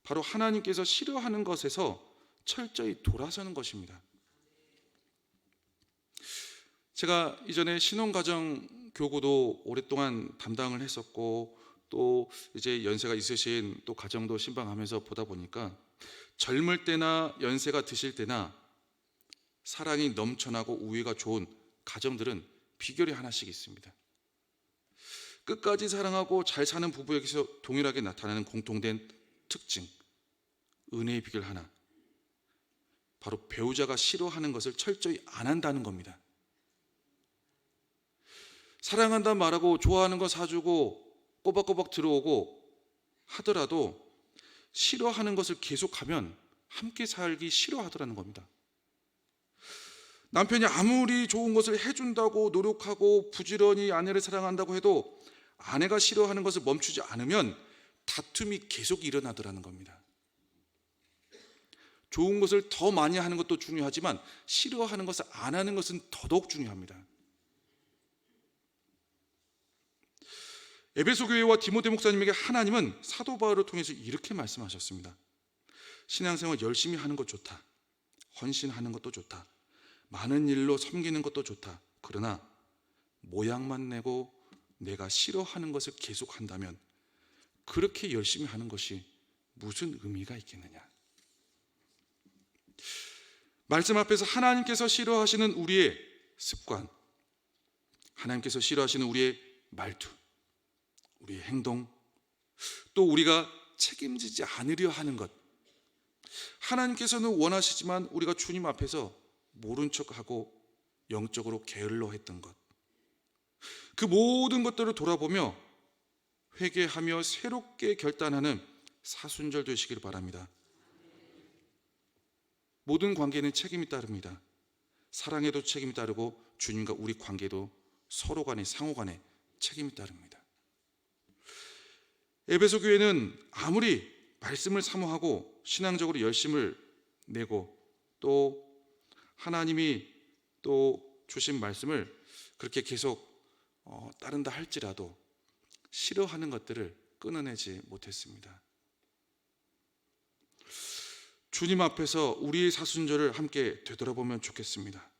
바로 하나님께서 싫어하는 것에서 철저히 돌아서는 것입니다. 제가 이전에 신혼가정 교구도 오랫동안 담당을 했었고 또 이제 연세가 있으신 또 가정도 신방하면서 보다 보니까 젊을 때나 연세가 드실 때나 사랑이 넘쳐나고 우애가 좋은 가정들은 비결이 하나씩 있습니다. 끝까지 사랑하고 잘 사는 부부에게서 동일하게 나타나는 공통된 특징, 은혜의 비결 하나, 바로 배우자가 싫어하는 것을 철저히 안 한다는 겁니다. 사랑한다 말하고 좋아하는 거 사주고 꼬박꼬박 들어오고 하더라도 싫어하는 것을 계속하면 함께 살기 싫어하더라는 겁니다. 남편이 아무리 좋은 것을 해준다고 노력하고 부지런히 아내를 사랑한다고 해도 아내가 싫어하는 것을 멈추지 않으면 다툼이 계속 일어나더라는 겁니다. 좋은 것을 더 많이 하는 것도 중요하지만 싫어하는 것을 안 하는 것은 더더욱 중요합니다. 에베소 교회와 디모데 목사님에게 하나님은 사도 바울을 통해서 이렇게 말씀하셨습니다. 신앙생활 열심히 하는 것 좋다. 헌신하는 것도 좋다. 많은 일로 섬기는 것도 좋다. 그러나 모양만 내고 내가 싫어하는 것을 계속한다면 그렇게 열심히 하는 것이 무슨 의미가 있겠느냐. 말씀 앞에서 하나님께서 싫어하시는 우리의 습관, 하나님께서 싫어하시는 우리의 말투, 우리의 행동, 또 우리가 책임지지 않으려 하는 것, 하나님께서는 원하시지만 우리가 주님 앞에서 모른 척하고 영적으로 게을러 했던 것, 그 모든 것들을 돌아보며 회개하며 새롭게 결단하는 사순절 되시기를 바랍니다. 모든 관계는 책임이 따릅니다. 사랑에도 책임이 따르고 주님과 우리 관계도 서로 간에 상호 간에 책임이 따릅니다. 에베소 교회는 아무리 말씀을 사모하고 신앙적으로 열심을 내고 또 하나님이 또 주신 말씀을 그렇게 계속 따른다 할지라도 싫어하는 것들을 끊어내지 못했습니다. 주님 앞에서 우리의 사순절을 함께 되돌아보면 좋겠습니다.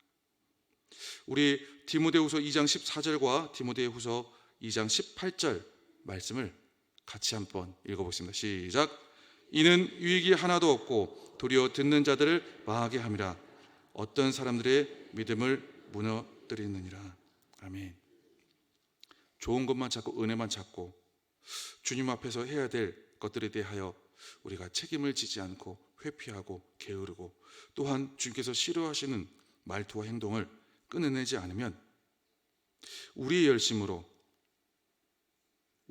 우리 디모데후서 2장 14절과 디모데후서 2장 18절 말씀을 같이 한번 읽어보겠습니다. 시작. 이는 유익이 하나도 없고 도리어 듣는 자들을 망하게 함이라. 어떤 사람들의 믿음을 무너뜨리느니라. 아멘. 좋은 것만 찾고 은혜만 찾고 주님 앞에서 해야 될 것들에 대하여 우리가 책임을 지지 않고 회피하고 게으르고 또한 주님께서 싫어하시는 말투와 행동을 끊어내지 않으면 우리의 열심으로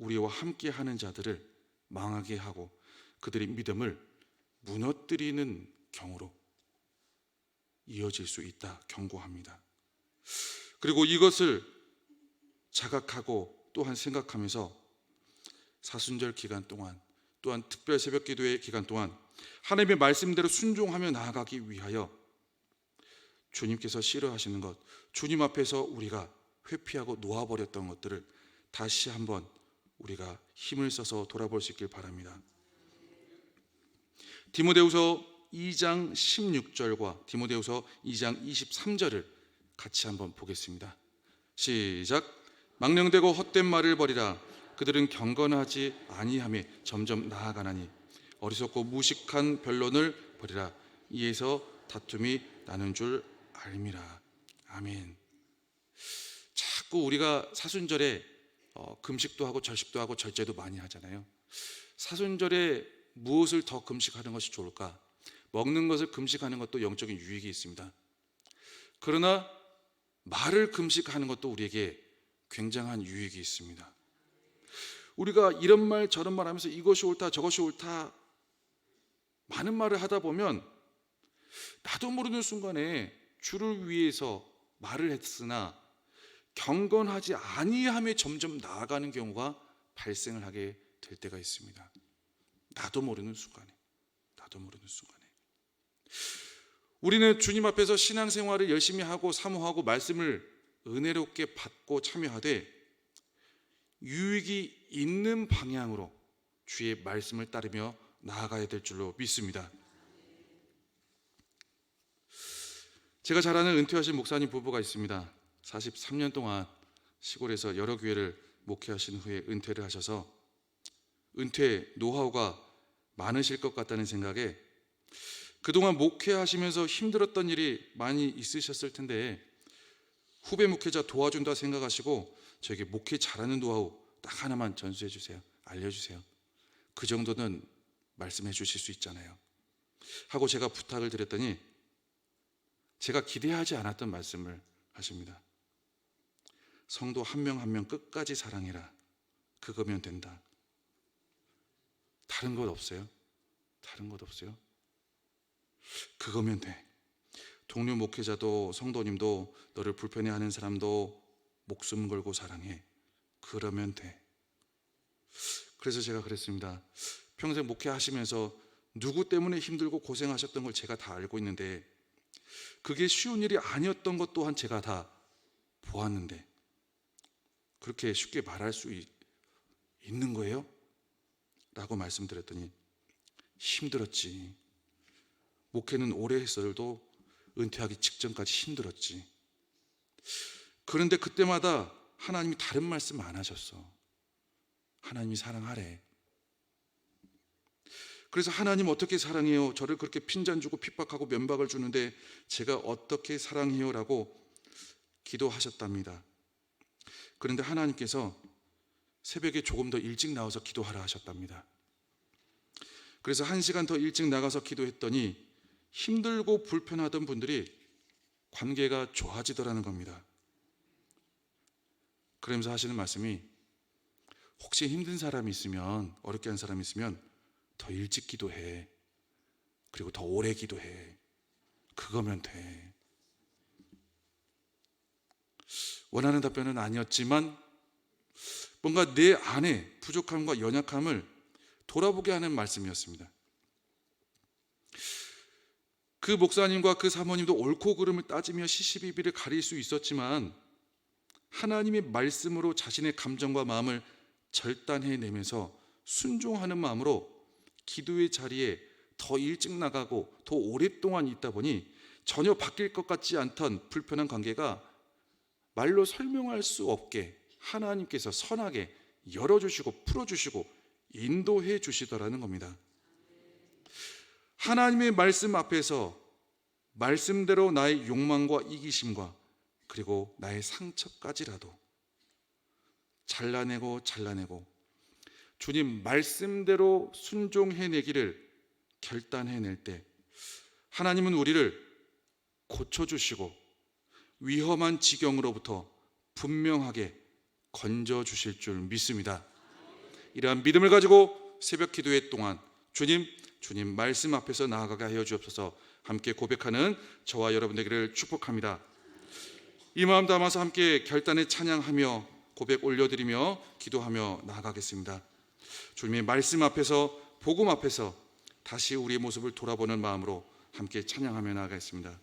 우리와 함께 하는 자들을 망하게 하고 그들의 믿음을 무너뜨리는 경우로 이어질 수 있다 경고합니다. 그리고 이것을 자각하고 또한 생각하면서 사순절 기간 동안, 또한 특별 새벽 기도의 기간 동안 하나님의 말씀대로 순종하며 나아가기 위하여 주님께서 싫어하시는 것, 주님 앞에서 우리가 회피하고 놓아버렸던 것들을 다시 한번 우리가 힘을 써서 돌아볼 수 있길 바랍니다. 디모데후서 2장 16절과 디모데후서 2장 23절을 같이 한번 보겠습니다. 시작. 망령되고 헛된 말을 버리라. 그들은 경건하지 아니하며 점점 나아가나니 어리석고 무식한 변론을 버리라. 이에서 다툼이 나는 줄 알미라. 아멘. 자꾸 우리가 사순절에 금식도 하고 절식도 하고 절제도 많이 하잖아요. 사순절에 무엇을 더 금식하는 것이 좋을까? 먹는 것을 금식하는 것도 영적인 유익이 있습니다. 그러나 말을 금식하는 것도 우리에게 굉장한 유익이 있습니다. 우리가 이런 말 저런 말 하면서 이것이 옳다 저것이 옳다 많은 말을 하다 보면 나도 모르는 순간에 주를 위해서 말을 했으나 경건하지 아니함에 점점 나아가는 경우가 발생을 하게 될 때가 있습니다. 나도 모르는 순간에. 우리는 주님 앞에서 신앙생활을 열심히 하고 사모하고 말씀을 은혜롭게 받고 참여하되 유익이 있는 방향으로 주의 말씀을 따르며 나아가야 될 줄로 믿습니다. 제가 잘 아는 은퇴하신 목사님 부부가 있습니다. 43년 동안 시골에서 여러 교회를 목회하신 후에 은퇴를 하셔서 은퇴 노하우가 많으실 것 같다는 생각에 그동안 목회하시면서 힘들었던 일이 많이 있으셨을 텐데 후배 목회자 도와준다 생각하시고 저에게 목회 잘하는 노하우 딱 하나만 전수해 주세요. 알려주세요. 그 정도는 말씀해 주실 수 있잖아요 하고 제가 부탁을 드렸더니 제가 기대하지 않았던 말씀을 하십니다. 성도 한 명 한 명 끝까지 사랑해라. 그거면 된다. 다른 것 없어요? 그거면 돼. 동료 목회자도 성도님도 너를 불편해하는 사람도 목숨 걸고 사랑해. 그러면 돼. 그래서 제가 그랬습니다. 평생 목회하시면서 누구 때문에 힘들고 고생하셨던 걸 제가 다 알고 있는데 그게 쉬운 일이 아니었던 것 또한 제가 다 보았는데 그렇게 쉽게 말할 수 있는 거예요? 라고 말씀드렸더니 힘들었지. 목회는 오래 했어도 은퇴하기 직전까지 힘들었지. 그런데 그때마다 하나님이 다른 말씀 안 하셨어. 하나님이 사랑하래. 그래서 하나님 어떻게 사랑해요? 저를 그렇게 핀잔 주고 핍박하고 면박을 주는데 제가 어떻게 사랑해요? 라고 기도하셨답니다. 그런데 하나님께서 새벽에 조금 더 일찍 나와서 기도하라 하셨답니다. 그래서 1시간 더 일찍 나가서 기도했더니 힘들고 불편하던 분들이 관계가 좋아지더라는 겁니다. 그러면서 하시는 말씀이 혹시 힘든 사람이 있으면 어렵게 한 사람이 있으면 더 일찍 기도해. 그리고 더 오래 기도해. 그거면 돼. 원하는 답변은 아니었지만 뭔가 내 안에 부족함과 연약함을 돌아보게 하는 말씀이었습니다. 그 목사님과 그 사모님도 옳고 그름을 따지며 시시비비를 가릴 수 있었지만 하나님의 말씀으로 자신의 감정과 마음을 절단해내면서 순종하는 마음으로 기도의 자리에 더 일찍 나가고 더 오랫동안 있다 보니 전혀 바뀔 것 같지 않던 불편한 관계가 말로 설명할 수 없게 하나님께서 선하게 열어주시고 풀어주시고 인도해 주시더라는 겁니다. 하나님의 말씀 앞에서 말씀대로 나의 욕망과 이기심과 그리고 나의 상처까지라도 잘라내고 주님 말씀대로 순종해내기를 결단해낼 때 하나님은 우리를 고쳐주시고 위험한 지경으로부터 분명하게 건져주실 줄 믿습니다. 이러한 믿음을 가지고 새벽 기도회 동안 주님 말씀 앞에서 나아가게 하여 주옵소서. 함께 고백하는 저와 여러분 되기를 축복합니다. 이 마음 담아서 함께 결단에 찬양하며 고백 올려드리며 기도하며 나아가겠습니다. 주님의 말씀 앞에서, 복음 앞에서 다시 우리의 모습을 돌아보는 마음으로 함께 찬양하며 나아가겠습니다.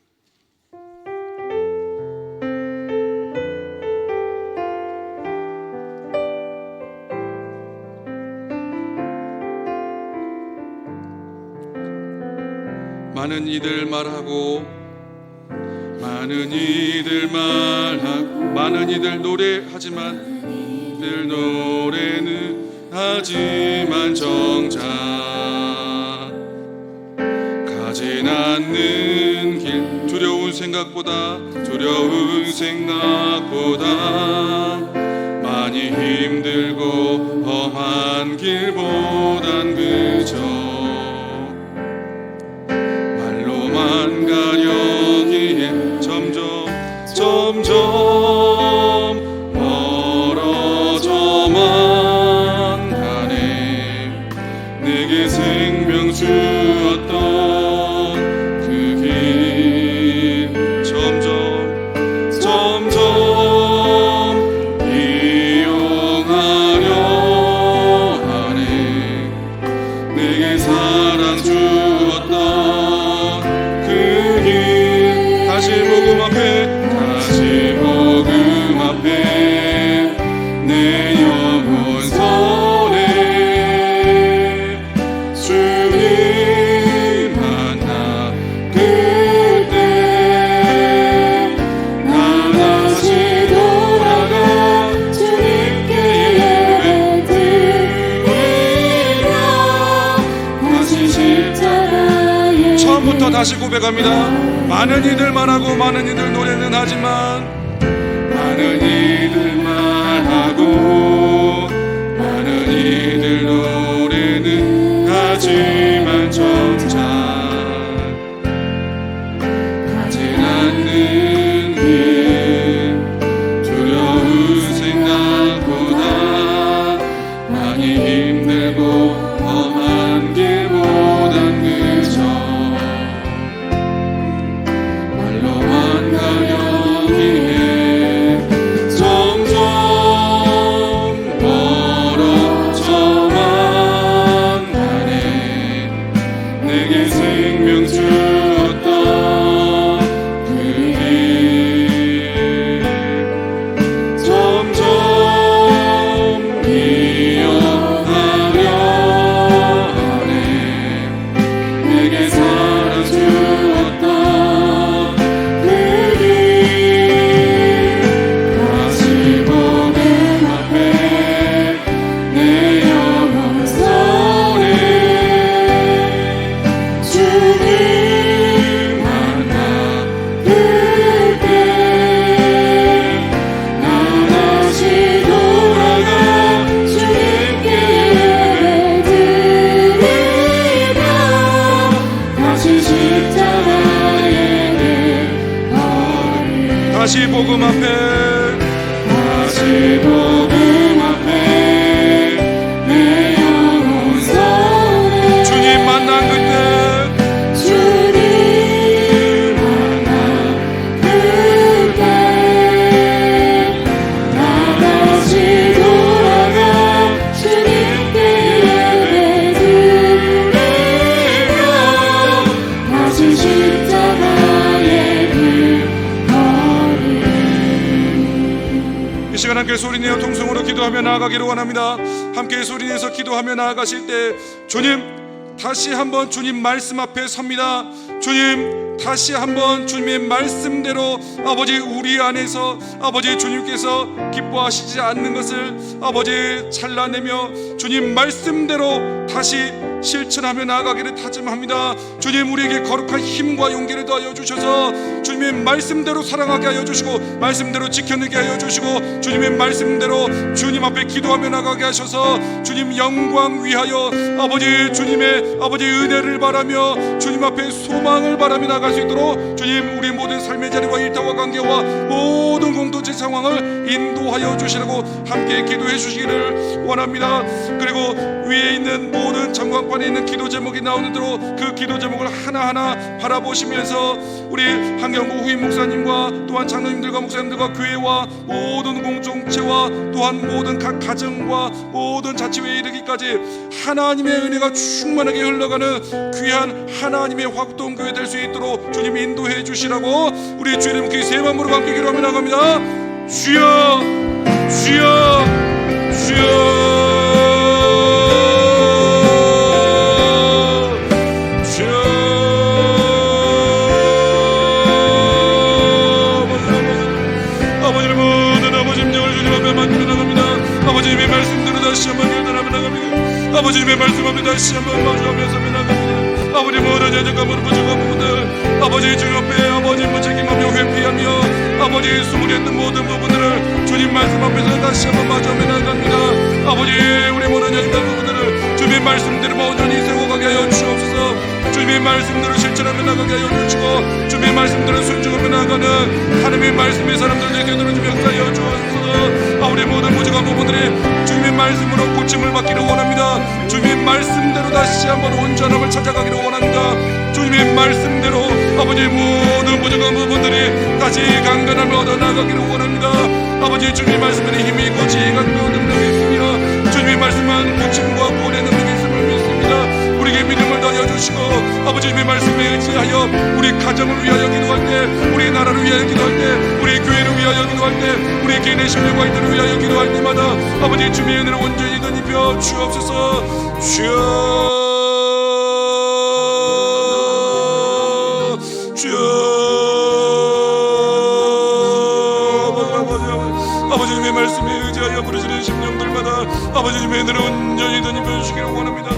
많은 이들 말하고 많은 이들 노래하지만 이들 노래는 하지만 정작 가진 않는 길 두려운 생각보다 많이 힘들고 험한 길보단 그저 말로만 가려기에 점점 멀어져만 가네. 내게 생명 주었던 그 길 점점 이용하려 하네. 내게 사랑 주었던 그 길 다시 복음 앞에 내 영혼 선에 주님 만나 그때 나 다시 돌아가 주님께 예배드리며 다시 십자가에 처음부터 다시 고백합니다. 많은 이들 말하고 많은 이들 노래는 하지만 많은 이들 말하고 많은 이들 노래는 하지만 정작 가진 않는 길 두려운 생각보다 많이 힘들고 험한 길보단 그저 말로만 가려기에 다시 복음 앞에 내 영혼 선에 주님 만난 그때 나 다시 돌아가 주님께 예배드리며 다시 십자가의 이 시간 함께 소리내어 통성으로 기도하며 나아가기를 원합니다. 함께 소리내서 기도하며 나아가실 때 주님 다시 한번 주님 말씀 앞에 섭니다. 주님 다시 한번 주님의 말씀대로 아버지 우리 안에서 아버지 주님께서 기뻐하시지 않는 것을 아버지 잘라내며 주님 말씀대로 다시 실천하며 나아가기를 다짐합니다. 주님, 우리에게 거룩한 힘과 용기를 더하여 주셔서 주님의 말씀대로 사랑하게 하여 주시고 말씀대로 지켜내게 하여 주시고 주님의 말씀대로 주님 앞에 기도하며 나가게 하셔서 주님 영광 위하여 아버지 주님의 아버지 은혜를 바라며 주님 앞에 소망을 바라며 나갈 수 있도록 주님, 우리 모든 삶의 자리와 일터와 관계와 모든 공동체 상황을 인도하여 주시라고 함께 기도해 주시기를 원합니다. 그리고 위에 있는 모든 전광판에 있는 기도 제목이 나오는 대로 그 기도 제목을 하나하나 바라보시면서 우리 한경구 후임 목사님과 또한 장로님들과 목사님들과 교회와 모든 공동체와 또한 모든 각 가정과 모든 자치회에 이르기까지 하나님의 은혜가 충만하게 흘러가는 귀한 하나님의 화국동교회 될 수 있도록 주님 인도해 주시라고 우리 주 이름 세 마음으로 함께 기도하며 나갑니다. 주여 주여 주여 아버지님의 말씀대로 다시 한번 결단하며 나갑니다. 아버지님의 말씀 앞에 다시 한번 마주하면서 나갑니다. 아버지 모든 연약함으로 부족한 부분들 아버지 주 옆에 아버지 무책임하며 회피하며 아버지 수문했던 모든 부분들을 주님 말씀 앞에서 다시 한번 마주하며 나갑니다. 아버지 우리 모든 연약한 부분들을 주님의 말씀대로 온전히 세워가게 하여 주옵소서. 주님의 말씀대로 실천하며 나가게 하여 주시고 주님의 말씀대로 순종하며 나가는 하나님의 말씀의 사람들 되게 하여 역사하여 주옵소서. 우리 모든 부족한 부분들이 주님의 말씀으로 고침을 받기를 원합니다. 주님의 말씀대로 다시 한번 온전함을 찾아가기를 원합니다. 주님의 말씀대로 아버지 모든 부족한 부분들이 다시 강건함을 얻어나가기를 원합니다. 아버지 주님의 말씀에 힘이 있고 지혜가 있고 능력이 있으며 주님의 말씀은 고침과 구원의 능력이 있음을 믿습니다. 우리에게 믿음을 더하여 주시고 아버지 주님의 말씀에 의지하여 우리 가정을 위하여 기도할 때 우리 나라를 위하여 기도할 때 우리 교회를 위하여 기도할 때 우리 개인의 신뢰와 이들을 위하여 기도할 때마다 아버지 주님의 은혜를 온전히 덧입혀 주옵소서. 주여 아버지 주님의 말씀에 의지하여 부르짖는 심령들마다 아버지 주님의 은혜를 온전히 덧입혀 주시기를 원합니다.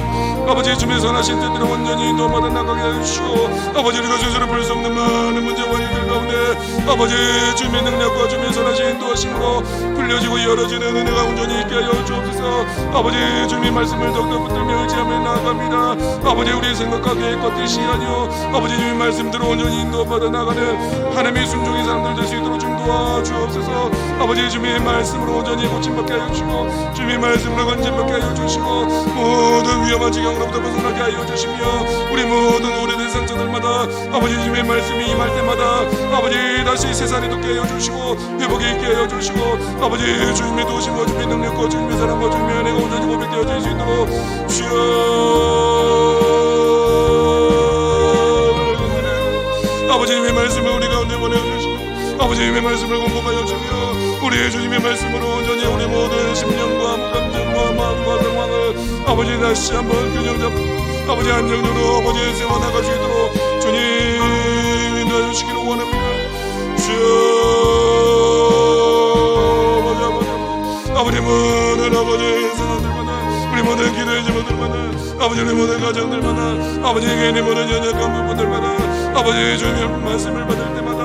아버지 주님의 선하신 뜻대로 온전히 인도받아 나가게 해주시고 아버지 우리가 스스로 볼 수 없는 많은 문제와 일들 가운데 아버지 주님의 능력과 주님의 선하신 인도하심으로 풀려지고 열어지는 은혜가 온전히 있게 하여 주옵소서. 아버지 주님의 말씀을 더욱더 붙들며 의지하며 나아갑니다. 아버지 우리의 생각과 계획과 뜻이 아니오 아버지 주님의 말씀대로 온전히 인도받아 나가는 하나님의 순종의 사람들 될 수 있도록 좀 도와주옵소서. 아버지 주님의 말씀으로 온전히 고침받게 하여 주시고 주님의 말씀으로 건진받게 하여 주시고 모든 위험한 지경으로부터 벗어나게 하여 주시며 우리 모든 오래된 상처들마다 아버지 주님의 말씀이 임할 때마다 아버지 다시 새살이 돋게 하여 주시고 회복이 있게 하여 주시고 아버지 주님의 도우심과 주님의 능력과 주님의 사랑과 주님의 은혜가 온전히 고백되어질 수 있도록 주여 아버지 주님의 말씀을 우리 가운데 보내주시고 아버지 주님의 말씀을 공급하여 주며 우리 주님의 말씀으로 온전히 우리 모든 심령과 감정과 마음과 상황을 아버지 다시 한번 균형 잡고 아버지 안정적으로 아버지 세워나갈 수 있도록 주님 인도해 주시기를 원합니다. 주여 아버지 모든 아버지 사람들마다 우리 모든 기도의 제목들마다 아버지 우리 모든 가정들마다 아버지 개인의 모든 연약한 부분들마다 아버지 주님의 말씀을 받을 때마다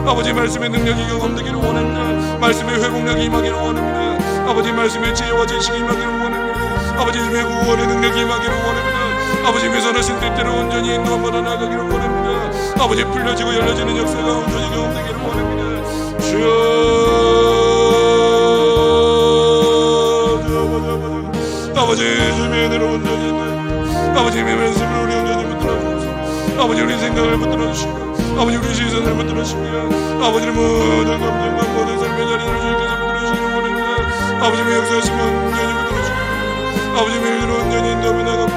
아버지 말씀의 능력이 경험되기를 원합니다. 말씀의 회복력이 임하기를 원합니다. 아버지 말씀의 지혜와 지식이 임하기를 원합니다. 아버지 주님의 구원의 능력이 임하기를 원합니다. 아버지 선하신 뜻대로 온전히 인도받아 나가기를 원합니다. 아버지 풀려지고 열려지는 역사가 온전히 경험되기를 원합니다. 주여 아버지 주님의 은혜로 온전히 아버지 주님의 말씀을 우리 온전히 붙들어 주시고 아버지 우리 생각을 붙들어 주시고 아버지 우리 시선을 붙들어 주시며 아버지 모든 감정과 모든 삶의 자리를 주님께서 붙들어 주시기를 원합니다. 아버지의 역사하심을 온전히 붙들어 주시고 아버지의 은혜로 온전히 인도하며 나가고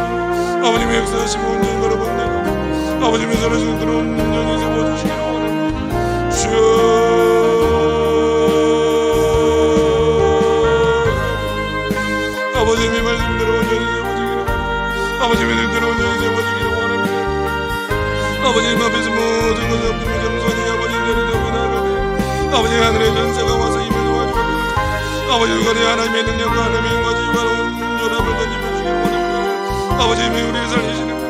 아버지의 역사하심을 온전히 걸어본다고 아버지의 선하신 뜻을 온전히 세워주시기를 원합니다. 주여 아버지의 말씀대로 온전히 세워지기를 원합니다. 아버지의 뜻대로 온전히 세워지기를 원합니다. 아버지님 앞에서 모든 것을 엎드리며 겸손히 아버지의 자리에 나가게 아버지 하늘의 전사가 와서 임해 도와주옵소서. 아버지 우리 하나님의 능력과 하나님의 인과 지혜와 온전함을 던지며 주기를 원합니다. 아버지님이 우리를 살리시는 분,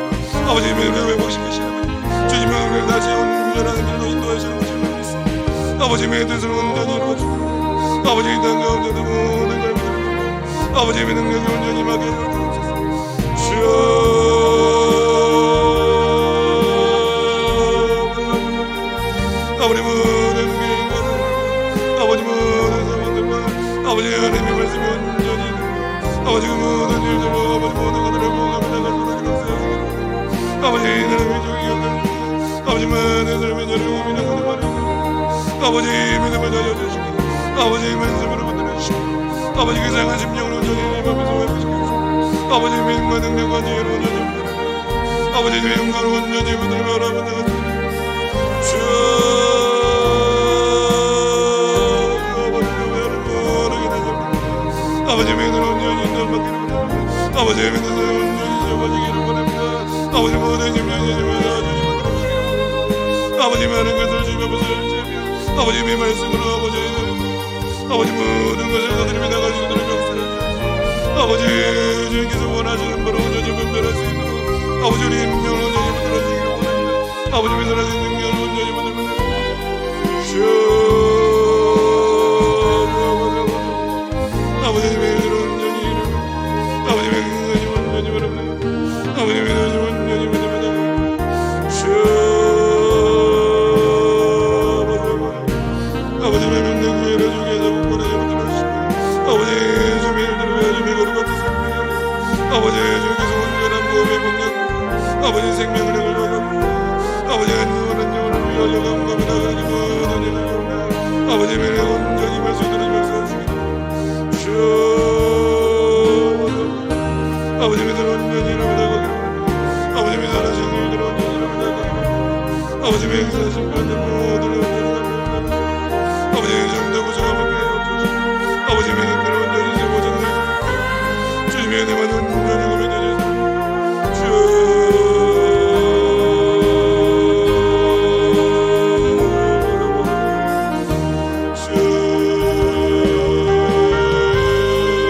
아버지님이 우리를 회복시키시는 분, 주님이 우리를 다시 온전한 길로 인도하시는 분을 믿습니다. 아버지님의 뜻을 온전히 이루어주고 아버지의 땅 가운데도 모든 걸 믿습니다. 아버지님의 능력이 온전히 임하게 주옵소서. 아버지 모든 교회가 아버지 모든 사람들과 아버지 하나님의 말씀이 온전히 아버지 그 모든 일들과 아버지 모든 것들을 보호합니다. 아버지 하나님의 종이 아버지 많은 사람의 여러분 믿는 말이고 아버지 믿음을 알려주시고 아버지 말씀으로 붙들어주시고 아버지 그 상한 심령을 온전히 임하면서 회복시키시고 아버지 믿음과 능력과 지혜로 온전히 붙들어 아버지의 영광을 온전히 붙들어 바라본다. 아버지의 눈을 온전히 인도받기를 원합니다. 아버지의 눈을 온전히 잡아주기를 원합니다. 아버지 모든 심령이 아버지 많은 것을 주시옵소서. 아버지의 말씀으로 아버지 모든 것을 거드리며 나가시는 것을 역사하시옵소서. 아버지 주님께서 원하시는 바로 온전히 분별할 수 있도록 아버지 우리 명령을 온전히 만들어주기를 원합니다. 아버지의 선하신 능력을 온전히 만들어주시옵소서. 아버지의 은혜를 온전히 이루고 아버지의 은혜를 온전히 바랍니다. 아버지의 은혜를 온전히 바랍니다. 아버지의 명령 구해라 주께서 복권에 붙들어주시고 아버지의 주민을 들어야 주미 거룩한 삶을 아버지의 주께서 온전한 몸의 복력 아버지 생명을 흘려가고 아버지의 안전한 영혼을 위하여 감사합니다. 아버지의 은혜 온전히 말씀드려